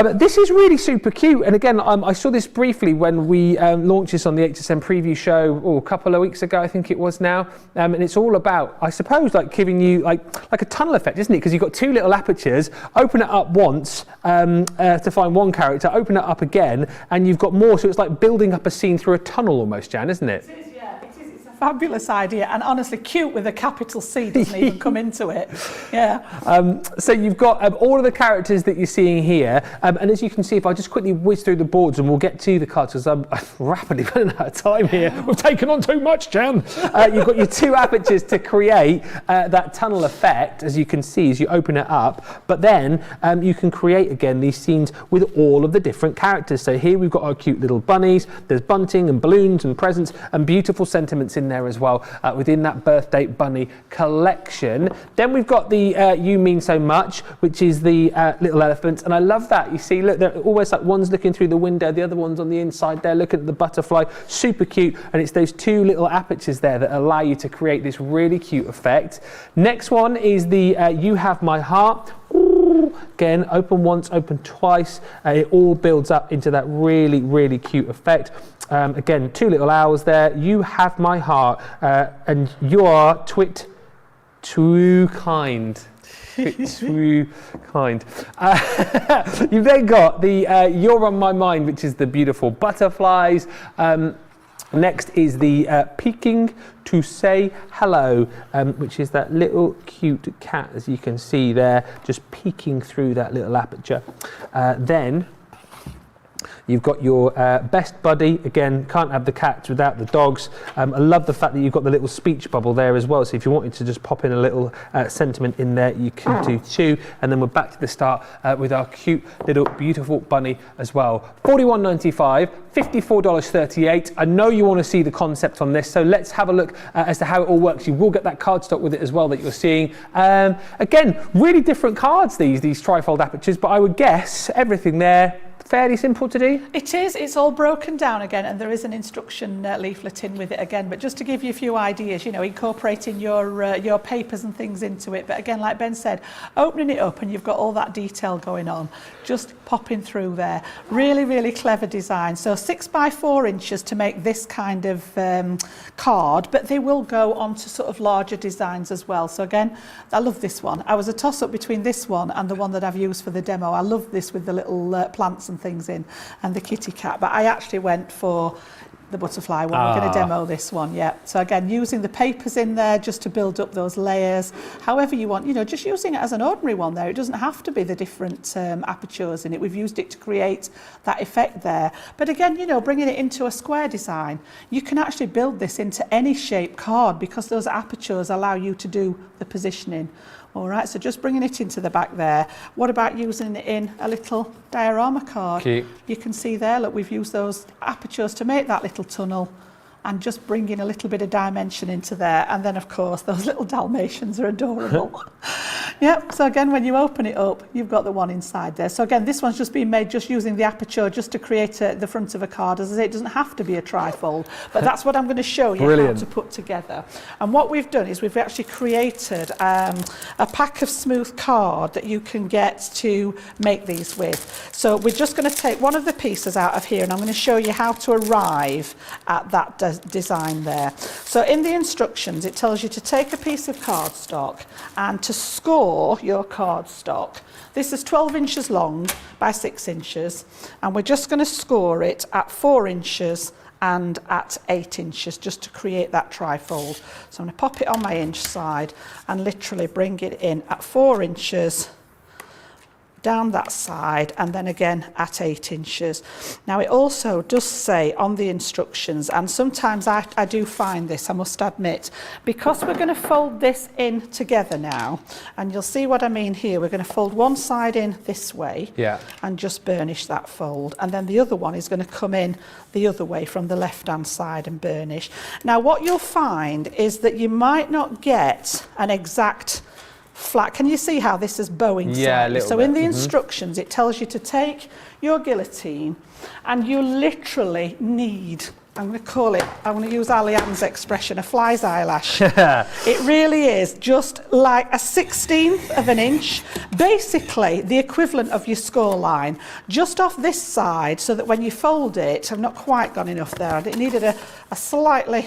This is really super cute, and again, I saw this briefly when we launched this on the HSN preview show a couple of weeks ago, I think it was now, and it's all about, I suppose, like giving you like a tunnel effect, isn't it? Because you've got two little apertures, open it up once to find one character, open it up again, and you've got more, so it's like building up a scene through a tunnel almost, Jan, isn't it? It is, yeah, it is. It's a fabulous idea, and honestly, cute with a capital C doesn't even come into it. Yeah. So you've got all of the characters that you're seeing here, and as you can see, if I just quickly whiz through the boards and we'll get to the cards because I'm rapidly running out of time here. We've taken on too much, Jan. You've got your two apertures to create that tunnel effect, as you can see as you open it up, but then you can create again these scenes with all of the different characters. So here we've got our cute little bunnies, there's bunting and balloons and presents and beautiful sentiments in there as well within that birthday bunny collection. Then we've got the You Mean So Much, which is the little elephants, and I love that. You see, look, they're always like one's looking through the window, the other one's on the inside there looking at the butterfly. Super cute, and it's those two little apertures there that allow you to create this really cute effect. Next one is the You Have My Heart. Again, open once, open twice. It all builds up into that really, really cute effect. Again, two little owls there. You have my heart, and you are too kind. Too kind. You've then got the You're on My Mind, which is the beautiful butterflies. Next is the peeking to say hello, which is that little cute cat, as you can see there, just peeking through that little aperture. Then you've got your best buddy. Again, can't have the cats without the dogs. I love the fact that you've got the little speech bubble there as well. So if you wanted to just pop in a little sentiment in there, you can do too. And then we're back to the start with our cute little beautiful bunny as well. $41.95, $54.38. I know you want to see the concept on this, so let's have a look as to how it all works. You will get that cardstock with it as well that you're seeing. Again, really different cards, these trifold apertures, but I would guess everything there fairly simple to do. It is. It's all broken down again, and there is an instruction leaflet in with it again. But just to give you a few ideas, you know, incorporating your papers and things into it. But again, like Ben said, opening it up and you've got all that detail going on, just popping through there. Really, really clever design. So 6 by 4 inches to make this kind of card, but they will go on to sort of larger designs as well. So again, I love this one. I was a toss-up between this one and the one that I've used for the demo. I love this with the little plants and things in, and the kitty cat, but I actually went for the butterfly one. We're going to demo this one, yeah. So again, using the papers in there just to build up those layers, however you want, you know, just using it as an ordinary one there. It doesn't have to be the different apertures in it. We've used it to create that effect there. But again, you know, bringing it into a square design, you can actually build this into any shape card because those apertures allow you to do the positioning. All right, so just bringing it into the back there. What about using it in a little diorama card? Cute. You can see there, look, we've used those apertures to make that little tunnel and just bringing a little bit of dimension into there. And then, of course, those little Dalmatians are adorable. Yep, so again, when you open it up, you've got the one inside there. So again, this one's just been made just using the aperture just to create the front of a card. As I say, it doesn't have to be a trifold, but that's what I'm going to show you how to put together. And what we've done is we've actually created a pack of smooth card that you can get to make these with. So we're just going to take one of the pieces out of here, and I'm going to show you how to arrive at that design there. So in the instructions, it tells you to take a piece of cardstock and to score your cardstock. This is 12 inches long by 6 inches, and we're just going to score it at 4 inches and at 8 inches just to create that trifold. So I'm going to pop it on my inch side and literally bring it in at 4 inches down that side, and then again at 8 inches. Now it also does say on the instructions, and sometimes I do find this, I must admit, because we're going to fold this in together now, and you'll see what I mean here. We're going to fold one side in this way, and just burnish that fold, and then the other one is going to come in the other way from the left hand side and burnish. Now what you'll find is that you might not get an exact flat. Can you see how this is bowing slightly? So in the instructions, it tells you to take your guillotine and you literally need I'm going to call it, I'm going to use Alianne's expression, a fly's eyelash. It really is just like a 1/16 of an inch, basically the equivalent of your score line, just off this side, so that when you fold it, I've not quite gone enough there. It needed a slightly,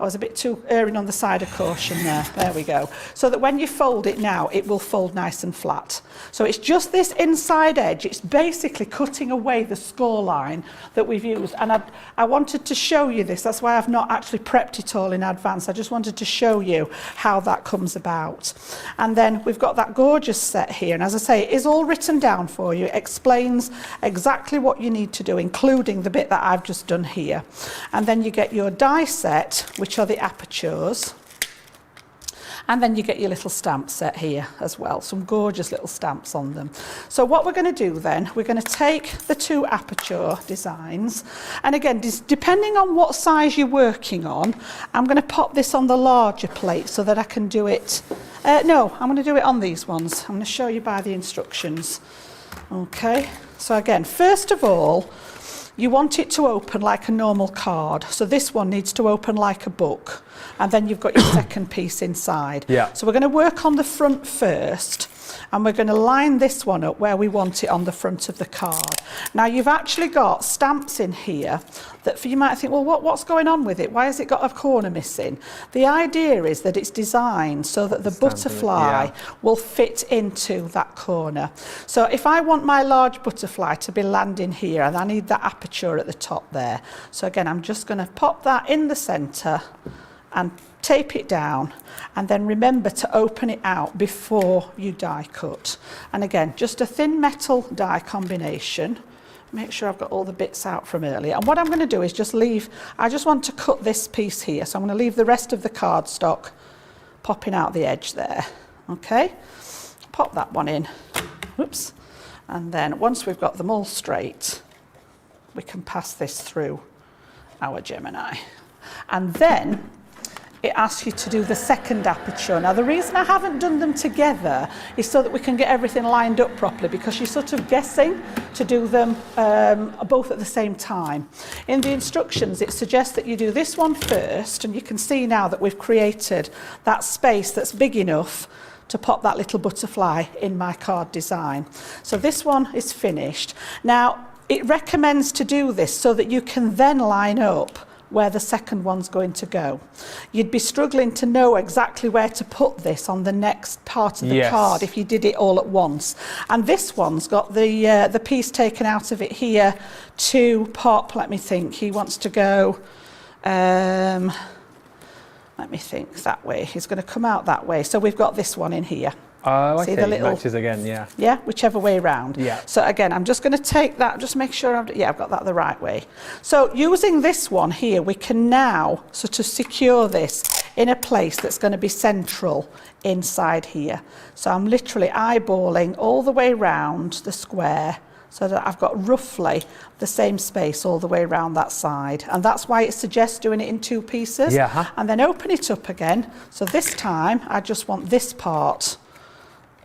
I was a bit too erring on the side of caution there. There we go. So that when you fold it now, it will fold nice and flat. So it's just this inside edge. It's basically cutting away the score line that we've used. And I wanted to show you this. That's why I've not actually prepped it all in advance. I just wanted to show you how that comes about. And then we've got that gorgeous set here. And as I say, it is all written down for you. It explains exactly what you need to do, including the bit that I've just done here. And then you get your die set, which are the apertures, and then you get your little stamp set here as well, some gorgeous little stamps on them. So what we're going to do then, we're going to take the 2 aperture designs, and again, depending on what size you're working on, I'm going to pop this on the larger plate so that I can do it, no, I'm going to do it on these ones. I'm going to show you by the instructions. Okay, so again, first of all, you want it to open like a normal card. So this one needs to open like a book. And then you've got your second piece inside. Yeah. So we're going to work on the front first. And we're going to line this one up where we want it on the front of the card. Now you've actually got stamps in here that you might think, well, what's going on with it? Why has it got a corner missing? The idea is that it's designed so that the butterfly will fit into that corner. So if I want my large butterfly to be landing here, and I need that aperture at the top there. So again, I'm just going to pop that in the centre and tape it down, and then remember to open it out before you die cut. And again, just a thin metal die combination. Make sure I've got all the bits out from earlier. And what I'm going to do is just leave, I just want to cut this piece here, so I'm going to leave the rest of the cardstock popping out the edge there. Okay, pop that one in. Oops. And then once we've got them all straight, we can pass this through our Gemini. And then it asks you to do the second aperture. Now the reason I haven't done them together is so that we can get everything lined up properly, because you're sort of guessing to do them both at the same time. In the instructions it suggests that you do this one first, and you can see now that we've created that space that's big enough to pop that little butterfly in my card design. So this one is finished. Now it recommends to do this so that you can then line up where the second one's going to go. You'd be struggling to know exactly where to put this on the next part of the card if you did it all at once. And this one's got the piece taken out of it here to pop, let me think, he wants to go, let me think, that way. He's going to come out that way. So we've got this one in here. Oh, okay. See the little matches again, yeah. Yeah, whichever way round. Yeah. So again, I'm just going to take that, just make sure I've got that the right way. So using this one here, we can now sort of secure this in a place that's going to be central inside here. So I'm literally eyeballing all the way round the square so that I've got roughly the same space all the way around that side. And that's why it suggests doing it in 2 pieces. Yeah. And then open it up again. So this time, I just want this part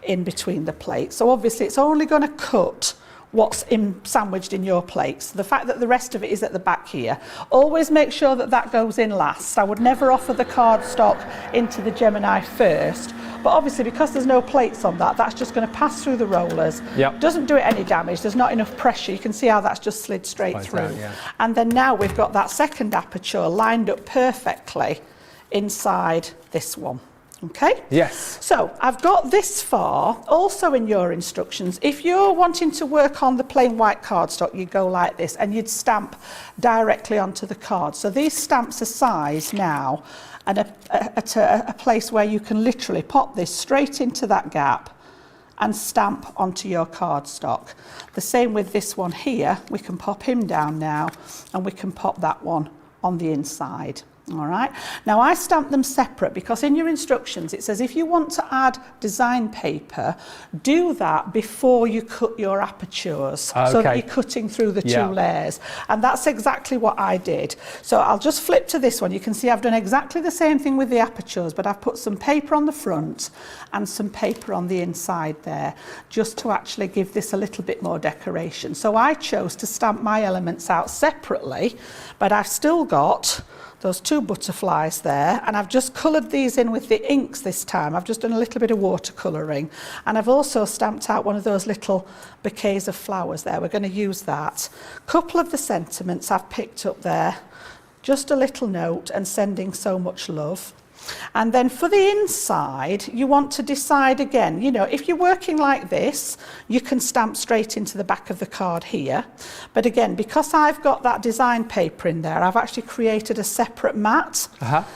in between the plates. So obviously it's only going to cut what's sandwiched in your plates. The fact that the rest of it is at the back here, always make sure that that goes in last. I would never offer the cardstock into the Gemini first, but obviously because there's no plates on that, that's just going to pass through the rollers. Yep. Doesn't do it any damage, there's not enough pressure. You can see how that's just slid straight through. Out, yeah. And then now we've got that second aperture lined up perfectly inside this one. Okay? Yes. So I've got this far. Also in your instructions, if you're wanting to work on the plain white cardstock, you go like this and you'd stamp directly onto the card. So these stamps are sized now at a place where you can literally pop this straight into that gap and stamp onto your cardstock. The same with this one here. We can pop him down now and we can pop that one on the inside. All right. Now I stamped them separate because in your instructions it says if you want to add design paper, do that before you cut your apertures, so that you're cutting through the two layers. And that's exactly what I did. So I'll just flip to this one. You can see I've done exactly the same thing with the apertures, but I've put some paper on the front and some paper on the inside there, just to actually give this a little bit more decoration. So I chose to stamp my elements out separately, but I've still got those two butterflies there, and I've just coloured these in with the inks this time. I've just done a little bit of watercolouring, and I've also stamped out one of those little bouquets of flowers there. We're going to use that. A couple of the sentiments I've picked up there, just a little note and sending so much love. And then for the inside, you want to decide again, you know, if you're working like this, you can stamp straight into the back of the card here. But again, because I've got that design paper in there, I've actually created a separate mat.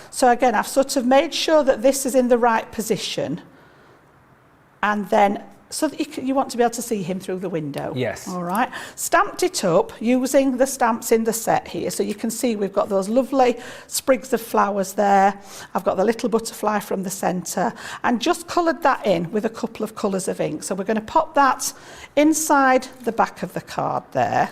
So again, I've sort of made sure that this is in the right position. And then, so that you want to be able to see him through the window. Yes. All right. Stamped it up using the stamps in the set here. So you can see we've got those lovely sprigs of flowers there. I've got the little butterfly from the centre, and just coloured that in with a couple of colours of ink. So we're going to pop that inside the back of the card there.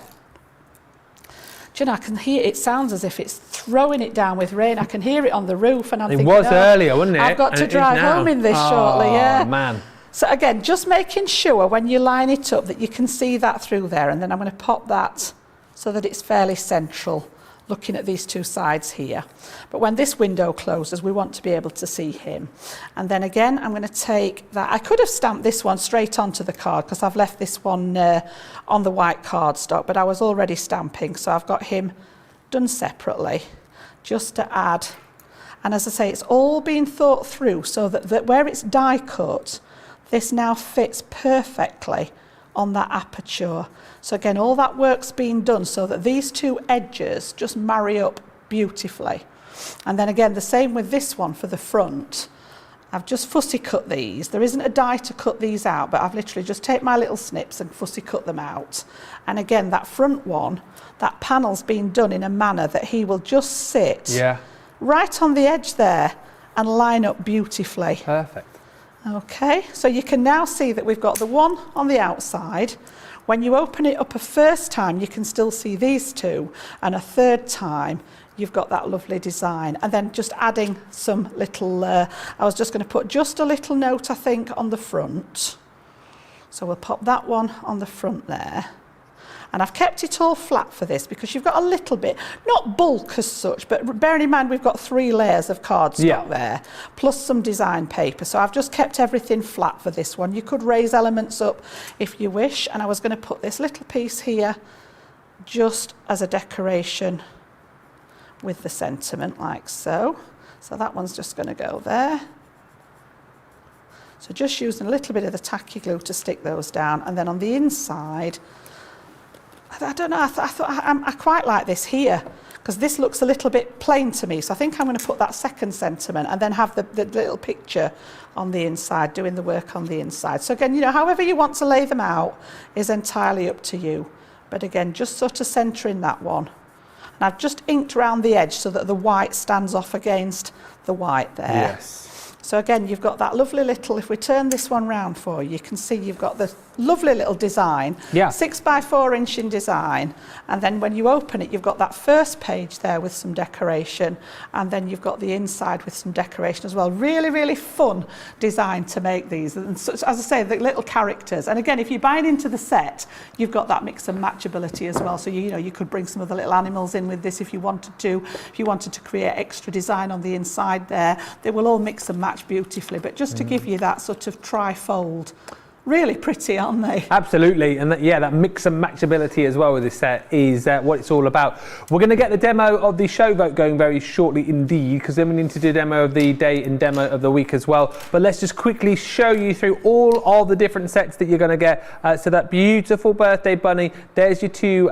Do you know, I can hear it sounds as if it's throwing it down with rain. I can hear it on the roof, and I'm thinking, it was earlier, wasn't it? I've got to drive home in this shortly. Yeah. Man. So again, just making sure when you line it up that you can see that through there, and then I'm going to pop that so that it's fairly central, looking at these two sides here. But when this window closes, we want to be able to see him. And then again, I'm going to take that. I could have stamped this one straight onto the card because I've left this one on the white cardstock, but I was already stamping, so I've got him done separately just to add. And as I say, it's all been thought through so that where it's die cut, this now fits perfectly on that aperture. So again, all that work's been done so that these two edges just marry up beautifully. And then again, the same with this one for the front. I've just fussy cut these. There isn't a die to cut these out, but I've literally just taken my little snips and fussy cut them out. And again, that front one, that panel's been done in a manner that he will just sit right on the edge there and line up beautifully. Perfect. Okay, so you can now see that we've got the one on the outside. When you open it up a first time, you can still see these two, and a third time, you've got that lovely design. And then just adding some little, I was just going to put just a little note, I think, on the front. So we'll pop that one on the front there. And I've kept it all flat for this because you've got a little bit, not bulk as such, but bearing in mind we've got 3 layers of cardstock there, plus some design paper. So I've just kept everything flat for this one. You could raise elements up if you wish. And I was going to put this little piece here just as a decoration with the sentiment like so. So that one's just going to go there. So just using a little bit of the tacky glue to stick those down. And then on the inside, I don't know, I quite like this here because this looks a little bit plain to me. So I think I'm going to put that second sentiment and then have the little picture on the inside, doing the work on the inside. So again, you know, however you want to lay them out is entirely up to you. But again, just sort of centering that one. And I've just inked around the edge so that the white stands off against the white there. Yes. So again, you've got that lovely little, if we turn this one round for you, you can see you've got the lovely little design, 6 by 4 inch in design. And then when you open it, you've got that first page there with some decoration. And then you've got the inside with some decoration as well. Really, really fun design to make these. And so, as I say, the little characters. And again, if you're buying into the set, you've got that mix and matchability as well. So, you know, you could bring some of the little animals in with this if you wanted to. If you wanted to create extra design on the inside there, they will all mix and match beautifully. But just to give you that sort of tri-fold, really pretty, aren't they? Absolutely, and that mix and matchability as well with this set is what it's all about. We're going to get the demo of the show vote going very shortly indeed, because then we need to do a demo of the day and demo of the week as well. But let's just quickly show you through all of the different sets that you're going to get. So that beautiful birthday bunny, there's your 2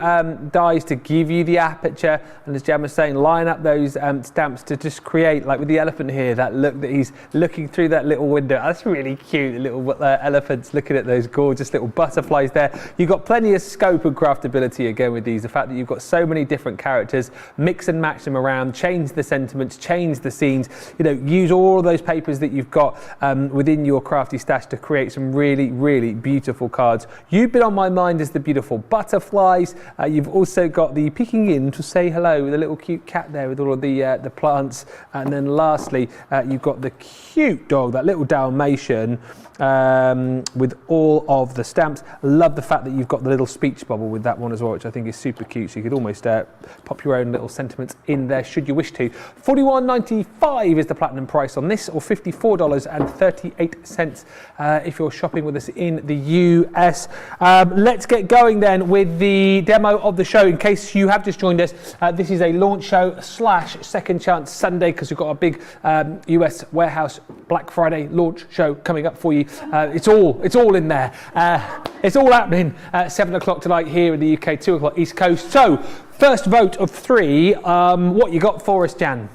dies to give you the aperture, and as Jan was saying, line up those stamps to just create, like with the elephant here, that look that he's looking through that little window. That's really cute, the little elephants looking looking at those gorgeous little butterflies there. You've got plenty of scope and craftability again with these. The fact that you've got so many different characters, mix and match them around, change the sentiments, change the scenes, use all of those papers that you've got within your crafty stash to create some really, really beautiful cards. You've been on my mind as the beautiful butterflies. You've also got the peeking in to say hello with a little cute cat there with all of the plants. And then lastly, you've got the cute dog, that little Dalmatian, with all of the stamps. Love the fact that you've got the little speech bubble with that one as well, which I think is super cute. So you could almost pop your own little sentiments in there should you wish to. $41.95 is the platinum price on this, or $54.38 if you're shopping with us in the US. Let's get going then with the demo of the show. In case you have just joined us, this is a launch show / second chance Sunday, because we've got a big US warehouse Black Friday launch show coming up for you. It's all in there. It's all happening at 7 o'clock tonight here in the UK, 2 o'clock East Coast. So, first vote of 3. What you got for us, Jan?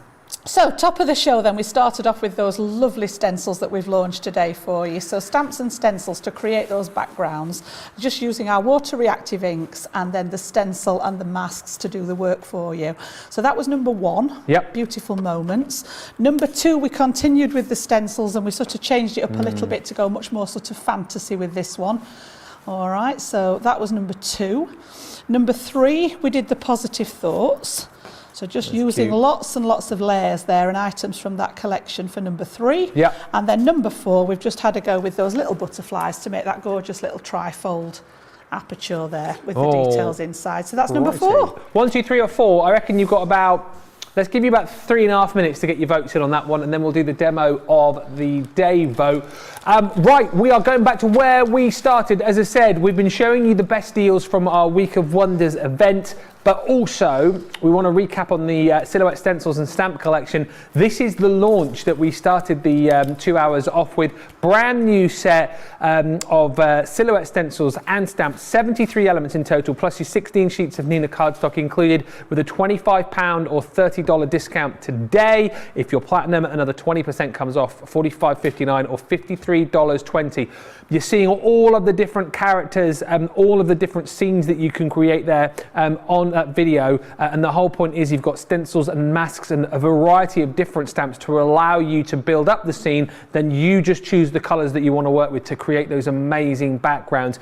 So, top of the show then, we started off with those lovely stencils that we've launched today for you. So, stamps and stencils to create those backgrounds, just using our water reactive inks and then the stencil and the masks to do the work for you. So that was number 1. Yep. Beautiful moments. Number 2, we continued with the stencils and we sort of changed it up a little bit to go much more sort of fantasy with this one. All right, so that was number 2. Number 3, we did the positive thoughts. So just using cute. Lots and lots of layers there and items from that collection for number 3. Yeah. And then number 4, we've just had a go with those little butterflies to make that gorgeous little trifold aperture there with the details inside. So that's number 4. 1, 2, 3 or 4. I reckon you've got about, let's give you about 3.5 minutes to get your votes in on that one, and then we'll do the demo of the day vote. Right, we are going back to where we started. As I said, we've been showing you the best deals from our Week of Wonders event, but also we want to recap on the Silhouette Stencils and Stamp collection. This is the launch that we started the 2 hours off with. Brand new set of Silhouette Stencils and Stamps, 73 elements in total, plus your 16 sheets of Nina cardstock included, with a £25 or $30 discount today. If you're platinum, another 20% comes off, $45.59 or $53.20. You're seeing all of the different characters, all of the different scenes that you can create there on that video, and the whole point is you've got stencils and masks and a variety of different stamps to allow you to build up the scene. Then you just choose the colors that you want to work with to create those amazing backgrounds.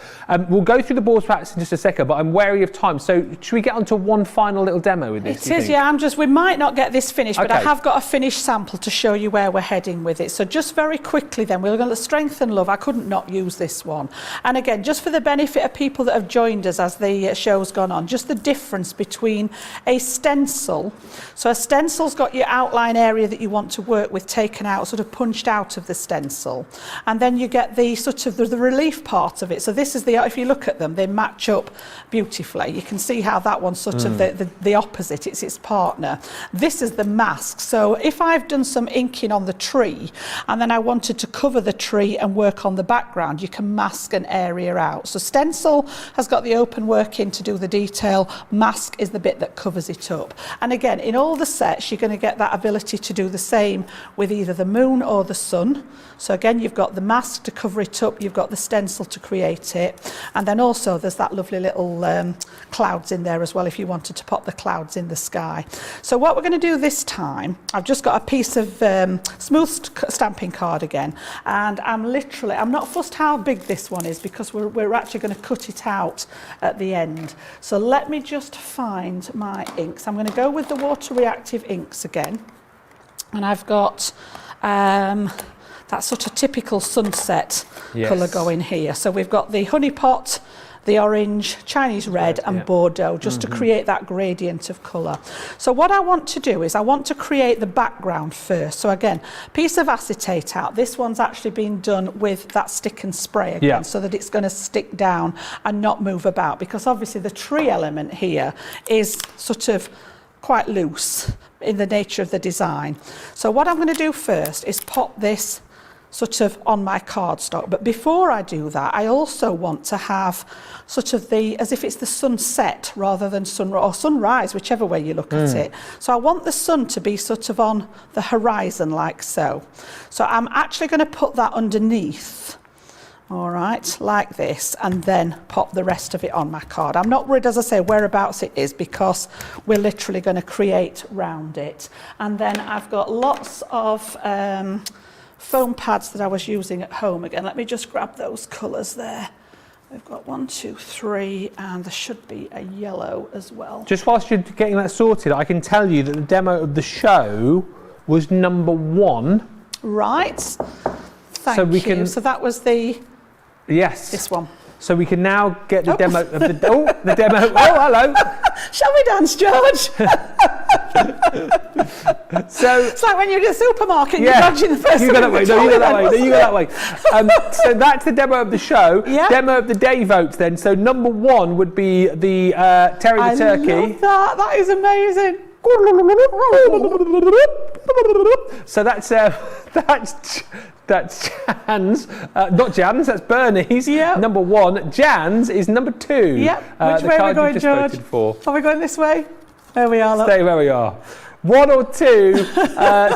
We'll go through the board packs in just a second, but I'm wary of time, so should we get on to one final little demo with this? It is, yeah. We might not get this finished, but okay. I have got a finished sample to show you where we're heading with it. So just very quickly then, we're going to Strength and Love. I couldn't not use this one. And again, just for the benefit of people that have joined us as the show's gone on, just the difference between a stencil. So a stencil's got your outline area that you want to work with taken out, sort of punched out of the stencil. And then you get the sort of the relief part of it. So this is the, if you look at them, they match up beautifully. You can see how that one's sort of the opposite, it's its partner. This is the mask. So if I've done some inking on the tree and then I wanted to cover the tree and work on the background, you can mask an area out. So stencil has got the open work in to do the detail, mask is the bit that covers it up. And again, in all the sets, you're going to get that ability to do the same with either the moon or the sun. So again, you've got the mask to cover it up, you've got the stencil to create it, and then also there's that lovely little clouds in there as well if you wanted to pop the clouds in the sky. So what we're going to do this time, I've just got a piece of smooth stamping card again, and I'm not fussed how big this one is because we're actually going to cut it out at the end. So let me just find my inks. I'm going to go with the water reactive inks again, and I've got that sort of typical sunset colour going here. So we've got the honey pot, the orange, Chinese red and Bordeaux, just to create that gradient of colour. So what I want to do is I want to create the background first. So again, piece of acetate out. This one's actually been done with that stick and spray again, so that it's going to stick down and not move about, because obviously the tree element here is sort of quite loose in the nature of the design. So what I'm going to do first is pop this sort of on my cardstock, but before I do that, I also want to have sort of as if it's the sunset rather than sunrise, whichever way you look at it. So I want the sun to be sort of on the horizon like so. So I'm actually going to put that underneath all right, like this, and then pop the rest of it on my card. I'm not worried, as I say, whereabouts it is, because we're literally going to create round it. And then I've got lots of foam pads that I was using at home again. Let me just grab those colours there. We've got 1, 2, 3, and there should be a yellow as well. Just whilst you're getting that sorted, I can tell you that the demo of the show was number 1. Right. Thank you. So that was the... Yes. This one. So we can now get the demo of the... the demo... Oh, hello. Shall we dance, George? So it's like when you're in a supermarket and you're dodging the person. You go that way. No, you go that way. No, you go that way. So that's the demo of the show. Yep. Demo of the day votes then. So number 1 would be the Terry the Turkey. I love that. That is amazing. So that's Jan's, not Jan's, that's Bernie's. Yep. Number 1. Jan's is number 2. Yep. Which way are we going, George? Are we going this way? There we are. Look. Stay where we are. 1 or 2.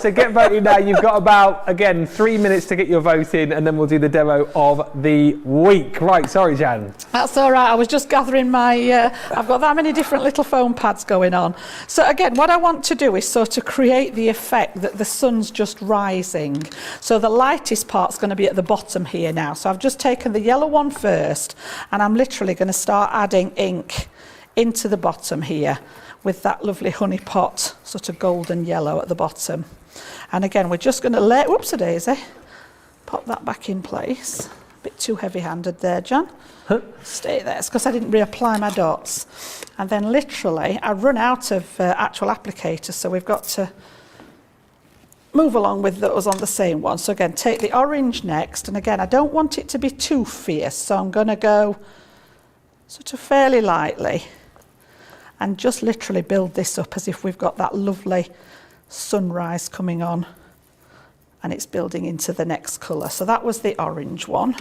So get voting now. You've got about, again, 3 minutes to get your vote in, and then we'll do the demo of the week. Right, sorry, Jan. That's all right. I was just gathering my... I've got that many different little foam pads going on. So again, what I want to do is sort of create the effect that the sun's just rising. So the lightest part's going to be at the bottom here now. So I've just taken the yellow one first, and I'm literally going to start adding ink into the bottom here, with that lovely honey pot, sort of golden yellow at the bottom. And again, we're just going to let, whoops-a-daisy, pop that back in place. A bit too heavy-handed there, Jan. Stay there. It's because I didn't reapply my dots. And then literally, I run out of actual applicators, so we've got to move along with those on the same one. So again, take the orange next, and again, I don't want it to be too fierce, so I'm going to go sort of fairly lightly, and just literally build this up as if we've got that lovely sunrise coming on, and it's building into the next colour. So that was the orange one.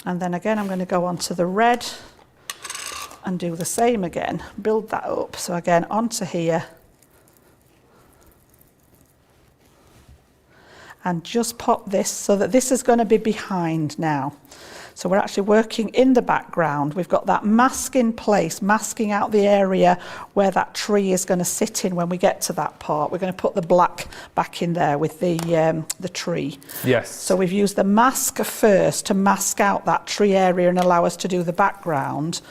And then again, I'm going to go on to the red and do the same again, build that up. So again, onto here, and just pop this so that this is going to be behind now. So we're actually working in the background. We've got that mask in place, masking out the area where that tree is going to sit in when we get to that part. We're going to put the black back in there with the tree. Yes. So we've used the mask first to mask out that tree area and allow us to do the background.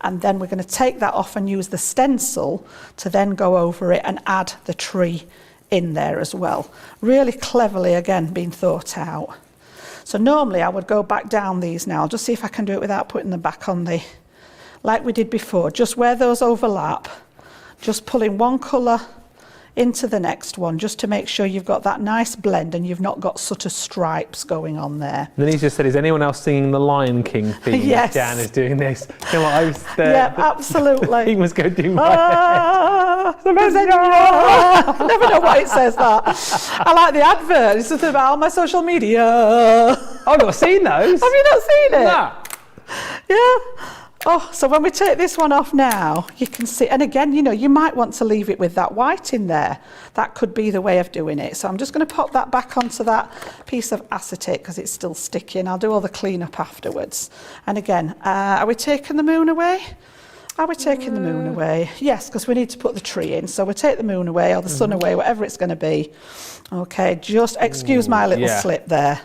And then we're going to take that off and use the stencil to then go over it and add the tree in there as well. Really cleverly, again, being thought out. So normally I would go back down these now. I'll just see if I can do it without putting them back on the, like we did before, just where those overlap, just pulling one colour into the next one, just to make sure you've got that nice blend and you've not got sort of stripes going on there. And then he just said, is anyone else singing the Lion King theme? Yes. Jan is doing this. You know what, I was there. Yeah, absolutely. He was going to do my head. I never know why it says that. I like the advert. It's just about all my social media. I've not seen those. Have you not seen it? No. Yeah. Oh, so when we take this one off now, you can see, and again, you know, you might want to leave it with that white in there. That could be the way of doing it. So I'm just going to pop that back onto that piece of acetate because it's still sticky, and I'll do all the cleanup afterwards. And again, are we taking the moon away? Are we taking the moon away? Yes, because we need to put the tree in. So we'll take the moon away or the sun away, whatever it's going to be. Okay, just excuse my little slip there.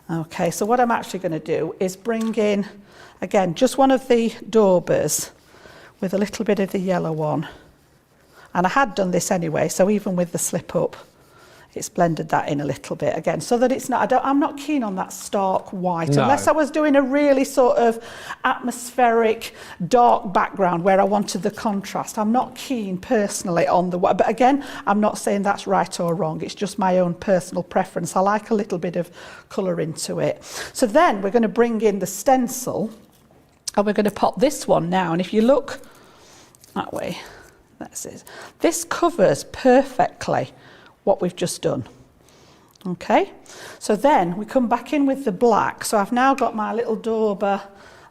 Okay, so what I'm actually going to do is bring in, again, just one of the daubers with a little bit of the yellow one. And I had done this anyway, so even with the slip up, it's blended that in a little bit again, so that it's not, I'm not keen on that stark white, unless I was doing a really sort of atmospheric dark background where I wanted the contrast. I'm not keen personally on the white, but again, I'm not saying that's right or wrong. It's just my own personal preference. I like a little bit of colour into it. So then we're going to bring in the stencil, and we're going to pop this one now. And if you look that way, that's it. This covers perfectly what we've just done. Okay, so then we come back in with the black. So I've now got my little dauber.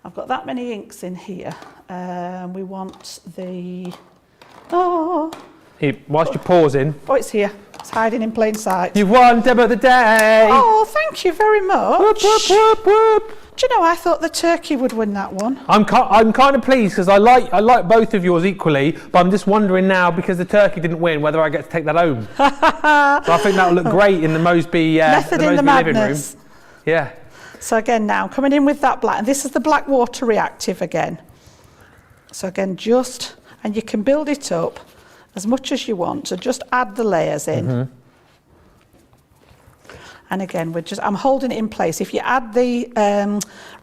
I've got that many inks in here. We want the, Here, whilst you're pausing. Oh, it's here. It's hiding in plain sight. You've won demo of the day. Oh, thank you very much. Whoop, whoop, whoop, whoop. Do you know, I thought the turkey would win that one. I'm kind of pleased because I like both of yours equally, but I'm just wondering now, because the turkey didn't win, whether I get to take that home. So I think that'll look great in the Moseby Method in the living room. madness. Yeah. So again, now coming in with that black, and this is the black water reactive again. So again, and you can build it up as much as you want. So just add the layers in. Mm-hmm. And again, I'm holding it in place. If you add the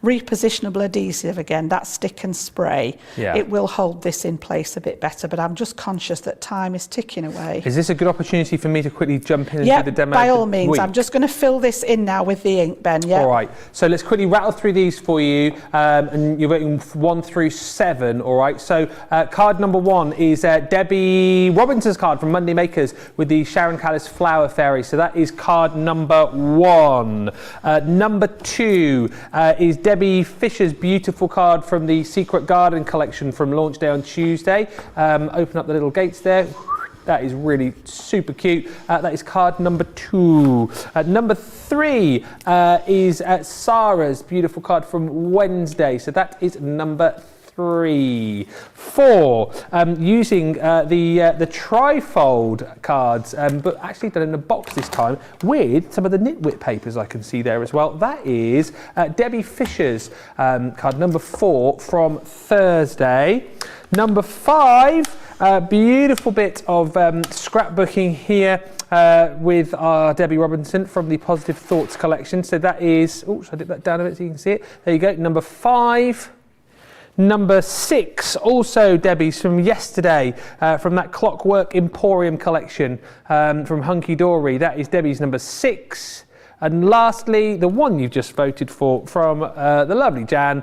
repositionable adhesive again, that stick and spray, it will hold this in place a bit better. But I'm just conscious that time is ticking away. Is this a good opportunity for me to quickly jump in and do the demo? By all means. I'm just going to fill this in now with the ink, Ben. Yeah. All right. So let's quickly rattle through these for you. And you're voting 1 through 7. All right. So card number 1 is Debbie Robinson's card from Monday Makers with the Sharon Callis Flower Fairy. So that is card number 1. Number 2 is Debbie Fisher's beautiful card from the Secret Garden collection from launch day on Tuesday. Open up the little gates there. That is really super cute. That is card number 2. Number 3 is Sarah's beautiful card from Wednesday. So that is number 3. 4, using the trifold cards, but actually done in a box this time with some of the Knitwit papers I can see there as well. That is Debbie Fisher's card number 4 from Thursday. Number 5, beautiful bit of scrapbooking here with our Debbie Robinson from the Positive Thoughts collection. So that is, oh, should I dip that down a bit so you can see it? There you go, number 5. Number 6, also Debbie's from yesterday, from that Clockwork Emporium collection from Hunky Dory. That is Debbie's number 6. And lastly, the one you've just voted for from the lovely Jan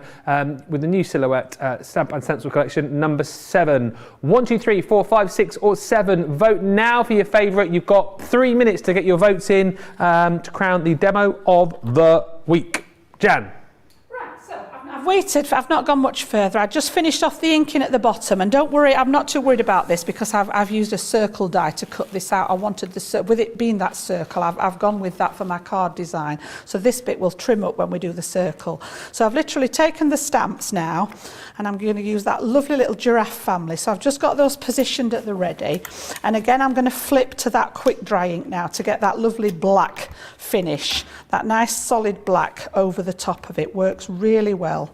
with the new silhouette stamp and stencil collection, number 7. 1, 2, 3, 4, 5, 6 or 7. Vote now for your favourite. You've got 3 minutes to get your votes in to crown the demo of the week. Jan. I've not gone much further. I just finished off the inking at the bottom, and don't worry, I'm not too worried about this because I've used a circle die to cut this out. I wanted with it being that circle, I've gone with that for my card design. So this bit will trim up when we do the circle. So I've literally taken the stamps now, and I'm going to use that lovely little giraffe family. So I've just got those positioned at the ready, and again I'm going to flip to that quick dry ink now to get that lovely black finish. That nice solid black over the top of it works really well.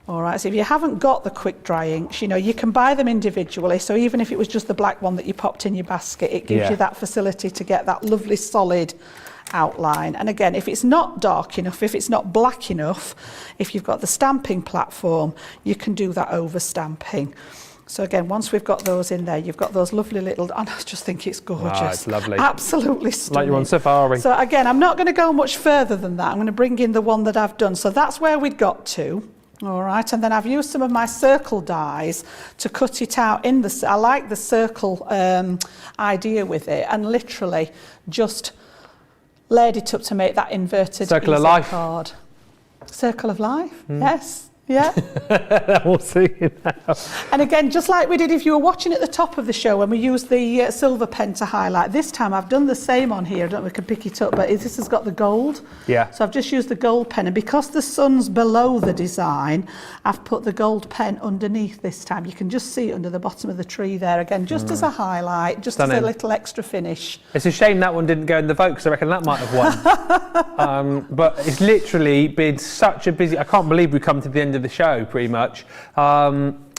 All right, so if you haven't got the quick dry inks, you know, you can buy them individually. So even if it was just the black one that you popped in your basket, it gives you that facility to get that lovely solid outline. And again, if it's not dark enough, if it's not black enough, if you've got the stamping platform, you can do that over stamping. So again, once we've got those in there, you've got those lovely little, I just think it's gorgeous. Ah, it's lovely. Absolutely stunning. Like you're on safari. So again, I'm not going to go much further than that. I'm going to bring in the one that I've done. So that's where we'd got to. All right, and then I've used some of my circle dies to cut it out in the, I like the circle idea with it, and literally just laid it up to make that inverted circle of life card. Circle of life, yes. Yeah. We'll see it now. And again, just like we did if you were watching at the top of the show when we used the silver pen to highlight, this time I've done the same on here. I don't know if we can pick it up, but this has got the gold. Yeah. So I've just used the gold pen, and because the sun's below the design, I've put the gold pen underneath this time. You can just see it under the bottom of the tree there again, just as a highlight, just as a little extra finish. It's a shame that one didn't go in the vote, because I reckon that might have won. But it's literally been such a busy, I can't believe we've come to the end of the show pretty much.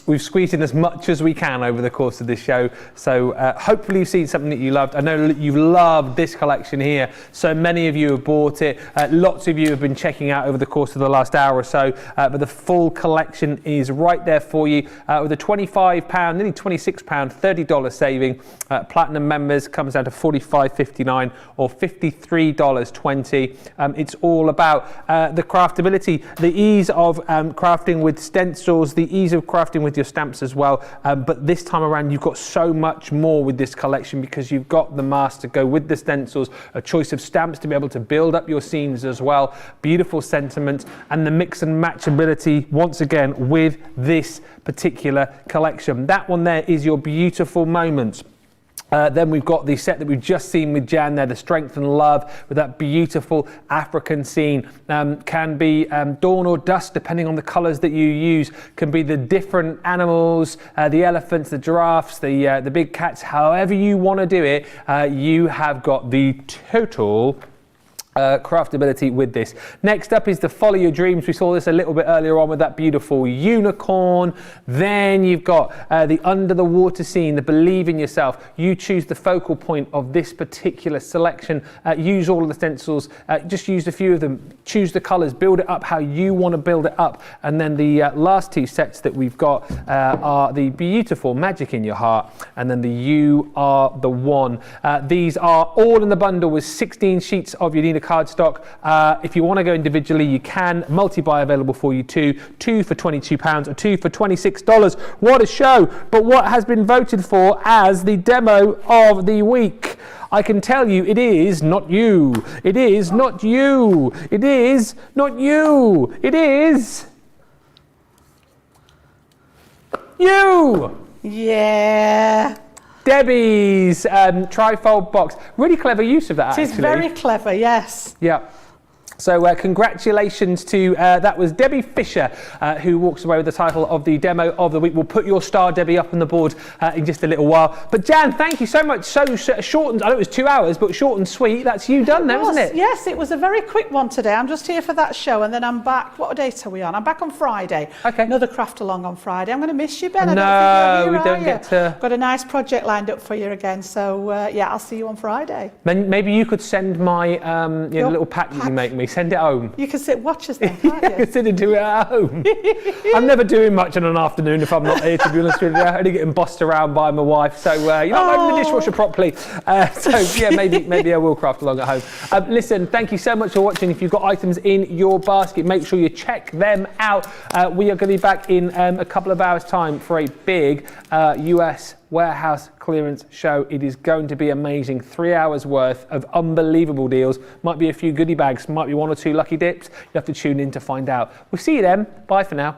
We've squeezed in as much as we can over the course of this show, so hopefully you've seen something that you loved. I know you've loved this collection here, so many of you have bought it. Lots of you have been checking out over the course of the last hour or so, but the full collection is right there for you with a £25, nearly £26, $30 saving. Platinum members comes down to $45.59 or $53.20. It's all about the craftability, the ease of crafting with stencils, the ease of crafting with your stamps as well, but this time around you've got so much more with this collection because you've got the mask to go with the stencils, a choice of stamps to be able to build up your seams as well, beautiful sentiment, and the mix and match ability once again with this particular collection. That one there is your beautiful moments. Then we've got the set that we've just seen with Jan there, the Strength and Love, with that beautiful African scene. Can be dawn or dusk, depending on the colours that you use. Can be the different animals, the elephants, the giraffes, the big cats. However you want to do it, you have got the total craftability with this. Next up is the Follow Your Dreams. We saw this a little bit earlier on with that beautiful unicorn. Then you've got the Under the Water scene, the Believe in Yourself. You choose the focal point of this particular selection. Use all of the stencils. Just use a few of them. Choose the colours. Build it up how you want to build it up. And then the last two sets that we've got are the beautiful Magic in Your Heart and then the You Are the One. These are all in the bundle with 16 sheets of your Nina cardstock. If you want to go individually, you can. Multi-buy available for you too. 2 for £22 or 2 for $26. What a show! But what has been voted for as the demo of the week? I can tell you it is not you. It is not you. It is not you. It is you. Yeah. Debbie's trifold box. Really clever use of that, actually. It is very clever, yes. Yeah. So congratulations to, that was Debbie Fisher, who walks away with the title of the demo of the week. We'll put your star, Debbie, up on the board in just a little while. But Jan, thank you so much. So short and, I know it was 2 hours, but short and sweet. That's you done now, isn't it? Yes, it was a very quick one today. I'm just here for that show and then I'm back. What date are we on? I'm back on Friday. Okay. Another craft along on Friday. I'm going to miss you, Ben. No, we don't get to. Got a nice project lined up for you again. So yeah, I'll see you on Friday. Then maybe you could send my little pack that you make me. Send it home. You can sit watch us then, can't you? I can sit and do it at home. I'm never doing much in an afternoon if I'm not here, to be honest with you. I'm only getting bossed around by my wife. So you're not loading the dishwasher properly. So yeah, maybe I will craft along at home. Listen, thank you so much for watching. If you've got items in your basket, make sure you check them out. We are going to be back in a couple of hours' time for a big US warehouse clearance show. It is going to be amazing. 3 hours worth of unbelievable deals. Might be a few goodie bags, might be 1 or 2 lucky dips. You have to tune in to find out. We'll see you then. Bye for now.